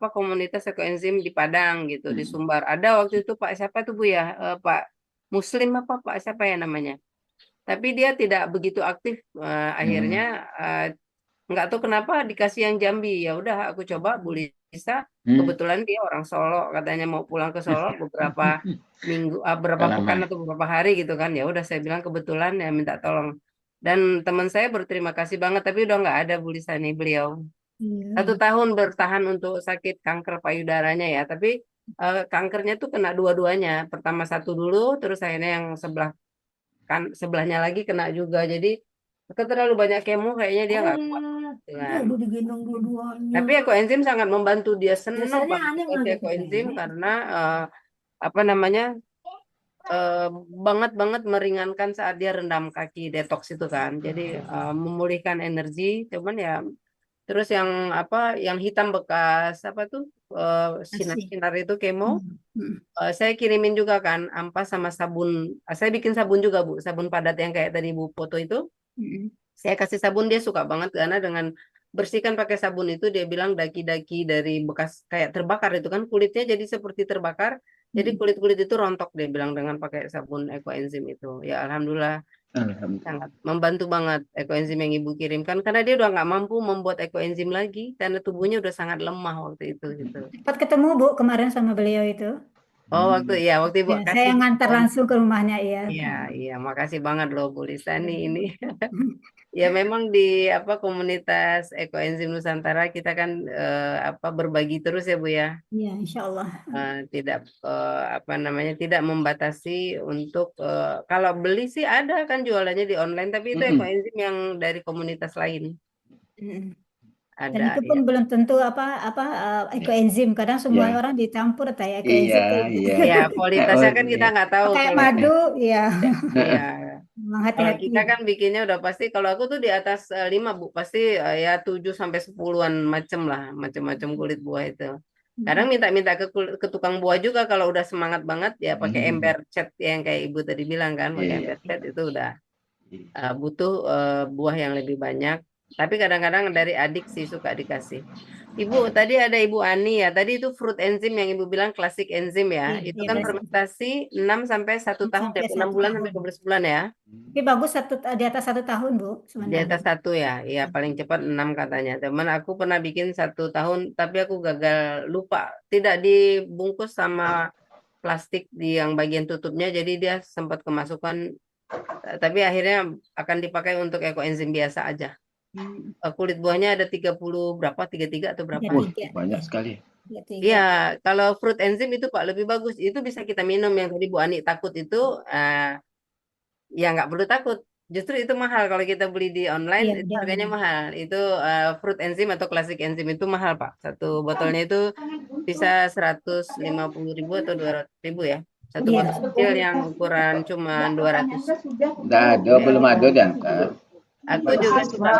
Speaker 8: komunitas ekoenzim di Padang gitu, di Sumbar. Ada waktu itu Pak siapa tuh Bu ya? Pak Muslim Pak siapa ya namanya? Tapi dia tidak begitu aktif. Akhirnya nggak tahu kenapa dikasih yang Jambi. Ya udah aku coba Bu Lisa. Kebetulan dia orang Solo, katanya mau pulang ke Solo beberapa minggu, berapa pekan atau beberapa hari gitu kan. Ya udah saya bilang kebetulan ya minta tolong Dan teman saya berterima kasih banget, tapi udah nggak ada Bu Lisani beliau.
Speaker 2: Iya.
Speaker 8: 1 tahun bertahan untuk sakit kanker payudaranya ya, tapi kankernya tuh kena dua-duanya. Pertama satu dulu, terus akhirnya yang sebelahnya lagi kena juga. Jadi terlalu banyak kemo kayaknya dia nggak kuat. Kan.
Speaker 11: Udah digendong dua-duanya.
Speaker 8: Tapi ekoenzim sangat membantu dia, senang
Speaker 11: Biasanya
Speaker 8: banget
Speaker 11: aneh
Speaker 8: pakai
Speaker 11: nggak
Speaker 8: ekoenzim karena apa namanya banget meringankan saat dia rendam kaki detox itu kan. Jadi memulihkan energi. Cuman ya terus yang apa yang hitam bekas apa tuh sinar-sinar itu kemo. Saya kirimin juga kan ampas sama sabun. Saya bikin sabun juga Bu, sabun padat yang kayak tadi Bu foto itu. Saya kasih sabun, dia suka banget karena dengan bersihkan pakai sabun itu dia bilang daki-daki dari bekas kayak terbakar itu kan kulitnya jadi seperti terbakar. Jadi kulit-kulit itu rontok dia bilang dengan pakai sabun ekoenzim itu. Ya alhamdulillah sangat membantu banget ekoenzim yang Ibu kirimkan karena dia udah nggak mampu membuat ekoenzim lagi karena tubuhnya udah sangat lemah waktu itu gitu.
Speaker 2: Sempat ketemu Bu kemarin sama beliau itu.
Speaker 8: Oh waktu Ibu
Speaker 2: Ya,
Speaker 8: kasih
Speaker 2: saya ngantar
Speaker 8: diskon.
Speaker 2: langsung ke rumahnya ya.
Speaker 8: Iya, makasih banget loh Bu Lisani ini. Ya memang di apa komunitas ekoenzim Nusantara kita kan apa berbagi terus ya Bu ya.
Speaker 2: Iya, insya Allah.
Speaker 8: Tidak apa namanya tidak membatasi untuk kalau beli sih ada kan jualannya di online tapi itu ekoenzim yang dari komunitas lain.
Speaker 2: Dan
Speaker 8: Ada
Speaker 2: itu pun
Speaker 8: ya.
Speaker 2: belum tentu ekoenzim. Kadang semua
Speaker 3: Iya.
Speaker 2: orang dicampur kayak ekoenzim.
Speaker 3: Iya.
Speaker 8: Ya kualitasnya kan kita nggak tahu
Speaker 2: Kayak
Speaker 8: kalau
Speaker 2: madu, ya.
Speaker 8: Iya.
Speaker 2: Memang
Speaker 8: Kalau
Speaker 2: hati-hati.
Speaker 8: kita kan bikinnya udah pasti kalau aku tuh di atas 5 Bu, pasti ya 7 sampai 10-an macam-macam kulit buah itu. Kadang minta ke tukang buah juga kalau udah semangat banget ya pakai ember cat yang kayak Ibu tadi bilang kan, pakai ember cat itu udah butuh buah yang lebih banyak. Tapi kadang-kadang dari adik sih suka dikasih. Ibu, tadi ada Ibu Ani ya. Tadi itu fruit enzim yang Ibu bilang klasik enzim ya.
Speaker 2: Iya,
Speaker 8: Itu
Speaker 2: iya,
Speaker 8: kan
Speaker 2: klasik.
Speaker 8: fermentasi 6 sampai 1 tahun,
Speaker 2: Sampai
Speaker 8: 6
Speaker 2: 1
Speaker 8: bulan
Speaker 2: tahun.
Speaker 8: sampai 12 bulan ya.
Speaker 2: Tapi bagus di atas 1 tahun Bu,
Speaker 8: Di
Speaker 2: sebenarnya.
Speaker 8: atas 1 ya. Iya, paling cepat 6 katanya. Teman aku pernah bikin 1 tahun, tapi aku gagal lupa. Tidak dibungkus sama plastik di yang bagian tutupnya, jadi dia sempat kemasukan. Tapi akhirnya akan dipakai untuk ekoenzim biasa aja. Kulit buahnya ada 30 berapa? 33 atau berapa?
Speaker 3: Banyak sekali.
Speaker 8: Iya, kalau fruit enzim itu Pak lebih bagus. Itu bisa kita minum yang tadi Bu Ani takut itu ya nggak perlu takut. Justru itu mahal kalau kita beli di online
Speaker 2: Iya,
Speaker 8: itu harganya mahal. Itu fruit enzim atau klasik enzim itu mahal Pak. Satu botolnya itu bisa 150.000 atau 200.000 ya. Satu
Speaker 2: Iya.
Speaker 8: botol kecil yang ukuran cuma 200.
Speaker 3: Nggak ada, belum ada diangkat.
Speaker 8: Aku juga suka.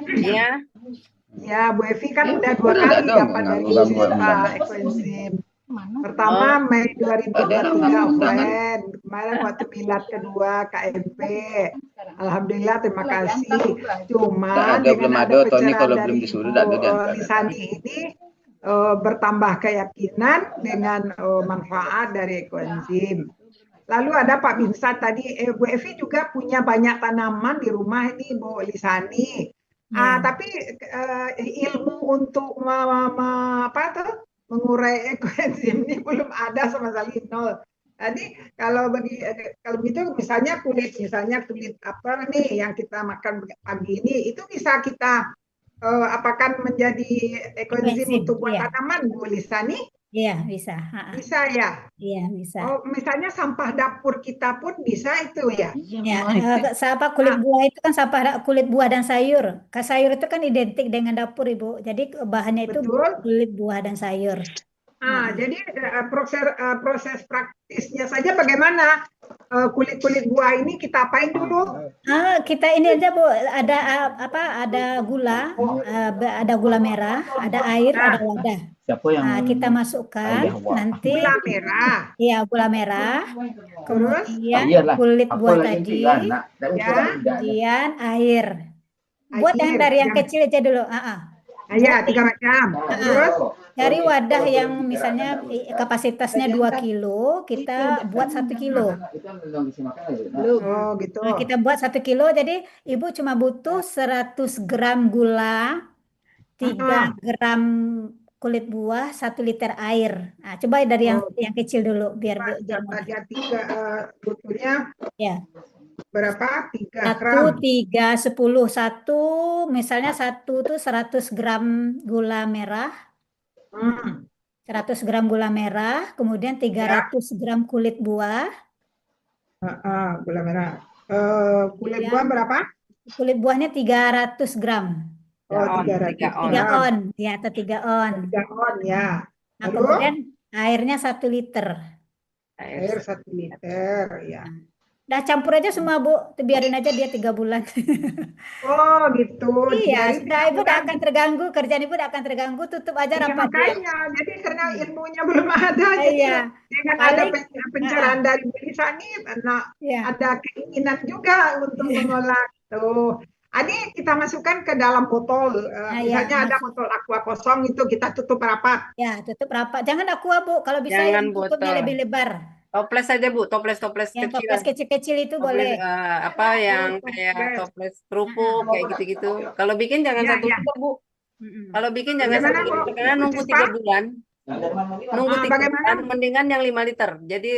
Speaker 8: Iya.
Speaker 12: Ya, Bu Evi kan udah 2 kali dapat dari ekoenzim. Pertama Mei 2023 offline, kemarin waktu milad kedua KMP. Alhamdulillah terima kasih. Cuma
Speaker 3: belum ada Tony kalau belum
Speaker 12: dari
Speaker 3: disuruh
Speaker 12: Lisani ini bertambah keyakinan dengan manfaat dari ekoenzim. Lalu ada Pak Binsar tadi, Bu Evi juga punya banyak tanaman di rumah ini Bu Lisani. Tapi ilmu untuk mengurai ekoenzim ini belum ada sama sekali nol. Jadi kalau begitu misalnya kulit apa nih yang kita makan pagi ini itu bisa kita apakan menjadi ekoenzim untuk buat tanaman Bu Lisani?
Speaker 2: Iya, bisa.
Speaker 12: Bisa ya?
Speaker 2: Iya, bisa.
Speaker 12: Oh, misalnya sampah dapur kita pun bisa itu ya?
Speaker 2: Ya, kulit buah itu kan sampah kulit buah dan sayur. Sayur itu kan identik dengan dapur Ibu. Jadi bahannya itu kulit buah dan sayur.
Speaker 12: Jadi proses praktisnya saja bagaimana? Kulit-kulit buah ini kita apain dulu?
Speaker 2: Kita ini aja Bu, ada gula, ada gula merah, ada air, ada wadah. Kita masukkan nanti
Speaker 12: gula merah.
Speaker 2: Iya, gula merah. Kemudian kulit buah tadi, kemudian air. Buat yang dari yang kecil aja dulu.
Speaker 12: Ya, 3 macam. Terus
Speaker 2: dari wadah yang misalnya kapasitasnya 2 kilo, kita buat 1 kilo.
Speaker 12: Oh, gitu.
Speaker 2: Nah, kita buat 1 kilo, jadi Ibu cuma butuh 100 gram gula, 3 gram kulit buah, 1 liter air. Nah, coba dari yang kecil dulu biar
Speaker 12: butuhnya.
Speaker 2: Ya.
Speaker 12: Berapa? 3
Speaker 2: 1,
Speaker 12: gram.
Speaker 2: 3, 10. Misalnya satu tuh 100 gram gula merah. 100 gram gula merah, kemudian 300 gram kulit buah.
Speaker 12: Gula merah. Kulit
Speaker 2: Ya.
Speaker 12: buah berapa?
Speaker 2: Kulit buahnya 300 gram.
Speaker 12: Oh, 300
Speaker 2: 3
Speaker 12: gram.
Speaker 2: on, ya, atau 3 on.
Speaker 12: 3 on ya.
Speaker 2: Nah,
Speaker 12: Lalu
Speaker 2: kemudian airnya 1 liter.
Speaker 12: air 1 liter ya.
Speaker 2: Nah, campur aja semua, Bu. Biarin aja dia 3 bulan.
Speaker 12: Oh, gitu.
Speaker 2: Iya,
Speaker 12: Jadi
Speaker 2: sudah
Speaker 12: 3
Speaker 2: Ibu
Speaker 12: bulan.
Speaker 2: tidak akan terganggu, kerjaan Ibu tidak akan terganggu, tutup aja
Speaker 12: Iya,
Speaker 2: rapat dia.
Speaker 12: makanya. Jadi karena ilmunya belum ada, jadi
Speaker 2: Iya.
Speaker 12: dengan ada
Speaker 2: Paling,
Speaker 12: pencerahan dari Bu Lisa nih,
Speaker 2: iya.
Speaker 12: ada keinginan juga untuk mengolah tuh. Ini kita masukkan ke dalam botol.
Speaker 2: Iya,
Speaker 12: Misalnya ada botol aqua kosong itu kita tutup rapat.
Speaker 2: Ya, tutup rapat. Jangan aqua, Bu. Kalau bisa
Speaker 8: Jangan
Speaker 2: yang tutupnya
Speaker 8: botol.
Speaker 2: lebih lebar.
Speaker 8: Toples aja Bu, toples
Speaker 2: Yang
Speaker 8: kecil.
Speaker 2: toples kecil-kecil itu
Speaker 8: Toples,
Speaker 2: boleh.
Speaker 8: apa yang kayak toples kerupuk kayak gitu-gitu. Kalau bikin jangan
Speaker 12: Iya,
Speaker 8: 1
Speaker 12: iya.
Speaker 8: liter Bu. Kalau bikin jangan
Speaker 12: Bagaimana,
Speaker 8: 1
Speaker 12: Bu?
Speaker 8: liter karena nunggu
Speaker 12: Puspa?
Speaker 8: 3 bulan. Nunggu 3
Speaker 12: Bagaimana?
Speaker 8: bulan mendingan yang 5 liter. Jadi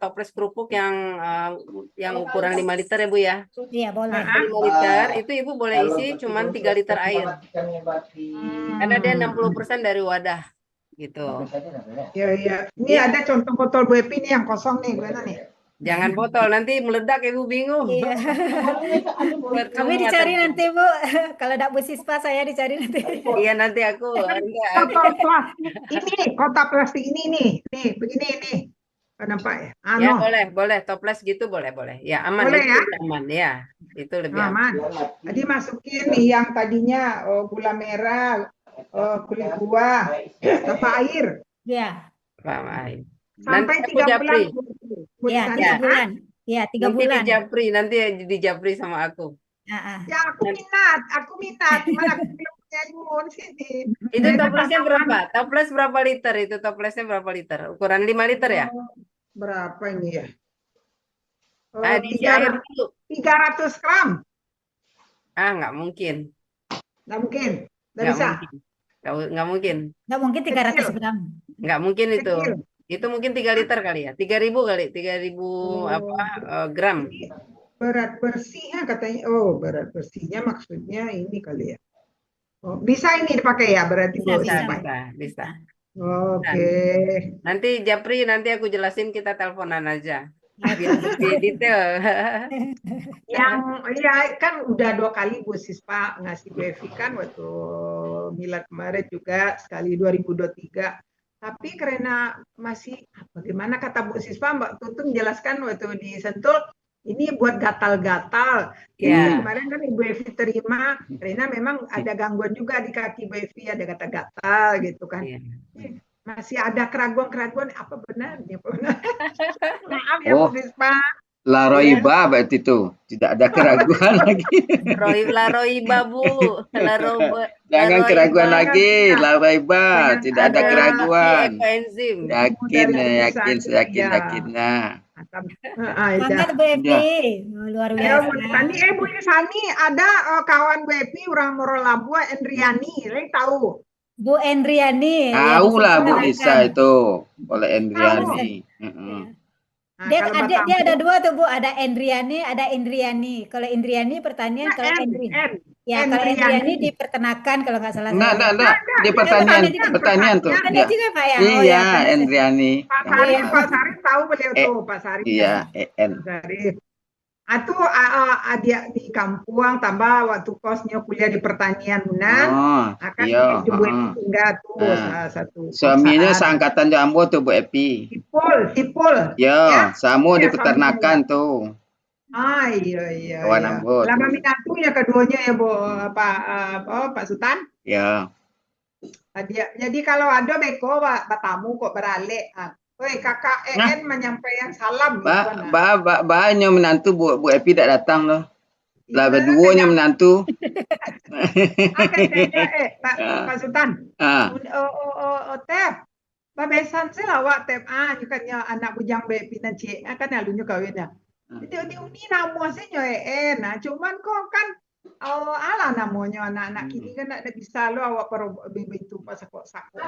Speaker 8: toples kerupuk yang ukuran 5 liter ya Bu ya.
Speaker 2: Iya, boleh.
Speaker 8: 5 liter itu Ibu boleh isi cuman 3 liter air. Karena dia 60% dari wadah gitu.
Speaker 12: Iya, iya. Ini ada contoh botol Bu Epi nih yang kosong nih, gimana nih?
Speaker 8: Jangan botol nanti meledak Ibu bingung.
Speaker 2: Iya. Kami dicari nanti, Bu. Kalau tidak Bu Sispa, saya dicari nanti.
Speaker 8: Iya nanti aku
Speaker 12: Botol plastik ini, kotak plastik ini nih, begini nih. Kenapa ya?
Speaker 8: Ya boleh toples gitu boleh. Ya aman
Speaker 12: Boleh
Speaker 8: itu
Speaker 12: ya?
Speaker 8: lebih aman ya. Itu lebih
Speaker 12: Aman. Jadi masukin nih yang tadinya gula merah, kulit buah, tambah air.
Speaker 2: Iya.
Speaker 12: Sampai
Speaker 8: Nanti
Speaker 12: 3 bulan.
Speaker 2: Iya, 3 bulan. Iya, 3 bulan.
Speaker 8: Nanti dijapri sama aku.
Speaker 12: Ya aku minat, cuman aku belum punya ilmu di sini.
Speaker 8: Itu toplesnya berapa? Toples berapa liter itu? Toplesnya berapa liter? Ukuran 5 liter ya?
Speaker 12: Berapa ini ya?
Speaker 8: Diisi air dulu.
Speaker 12: 300 gram.
Speaker 8: Nggak mungkin.
Speaker 12: Nggak mungkin. Nggak bisa.
Speaker 8: Nggak mungkin.
Speaker 2: Nggak mungkin 300 gram.
Speaker 8: Nggak mungkin itu. Itu mungkin 3 liter kali ya. 3.000 kali. 3.000 gram.
Speaker 12: Berat bersihnya katanya. Oh, berat bersihnya maksudnya ini kali ya. Oh, bisa ini dipakai ya berarti Bu?
Speaker 8: Bisa.
Speaker 12: Oke.
Speaker 8: Nanti Japri, nanti aku jelasin, kita teleponan aja. Biar lebih detail.
Speaker 12: Yang ya kan udah 2 kali Bu Sispa ngasih Bu Evi kan waktu Milad kemarin juga sekali 2023. Tapi karena masih bagaimana kata Bu Sispa, Mbak Tutun menjelaskan waktu di Sentul ini buat gatal-gatal. Jadi kemarin kan Ibu Evi terima karena memang ada gangguan juga di kaki Bu Evi, ada gatal-gatal gitu kan. Masih ada keraguan-keraguan apa benarnya? Maaf ya Bu Sispa.
Speaker 3: Laroiba berarti itu tidak ada keraguan lagi.
Speaker 8: Laroiba Bu.
Speaker 3: Jangan keraguan lagi. Laroiba tidak ada keraguan.
Speaker 8: Enzim.
Speaker 3: Yakin.
Speaker 2: Semangat Bu Evi. Luar biasa.
Speaker 12: Bu Lisani ada kawan Bu Evi orang Morolabua, Endriani, tahu?
Speaker 2: Bu Endriani.
Speaker 3: Tahu lah Bu Lisa itu, oleh Endriani.
Speaker 2: Dia ada 2 tuh Bu, ada Endriani, ada Indriani. Kalau Indriani pertanian, kalau Endriani. Ya, kalau Endriani di peternakan kalau nggak salah.
Speaker 3: Enggak. Di pertanian tuh.
Speaker 2: Ada juga Pak ya?
Speaker 3: Iya, Endriani.
Speaker 12: Pak Sarif tahu beliau tuh, Pak Sarif.
Speaker 3: Iya,
Speaker 12: Atau dia di kampung tambah waktu kosnya kuliah di pertanian Unan, akan dibuat enggak tuh satu.
Speaker 3: Suaminya seangkatan Jambo tuh Bu Epi.
Speaker 12: Tipul.
Speaker 3: Ya, sama di peternakan tuh.
Speaker 12: Iya.
Speaker 3: Kawan Ambo.
Speaker 12: Lama minatu ya keduanya ya Bu Pak Sultan.
Speaker 3: Ya.
Speaker 12: Jadi kalau ada beko Pak tamu kok beralih. Woi kakak menyampaikan salam.
Speaker 3: Banyak menantu Bu Epi tidak datang loh. Lah berduanya menantu.
Speaker 12: Pak Sultan. Tep. Babesan sih lawak tep nyukanya anak bujang Epi dan Cik kan alunya kawinnya. Jadi ini namanya nah cuman kok kan ala namanya anak-anak kini kan tidak bisa lo awak perlu itu pas sakok sakok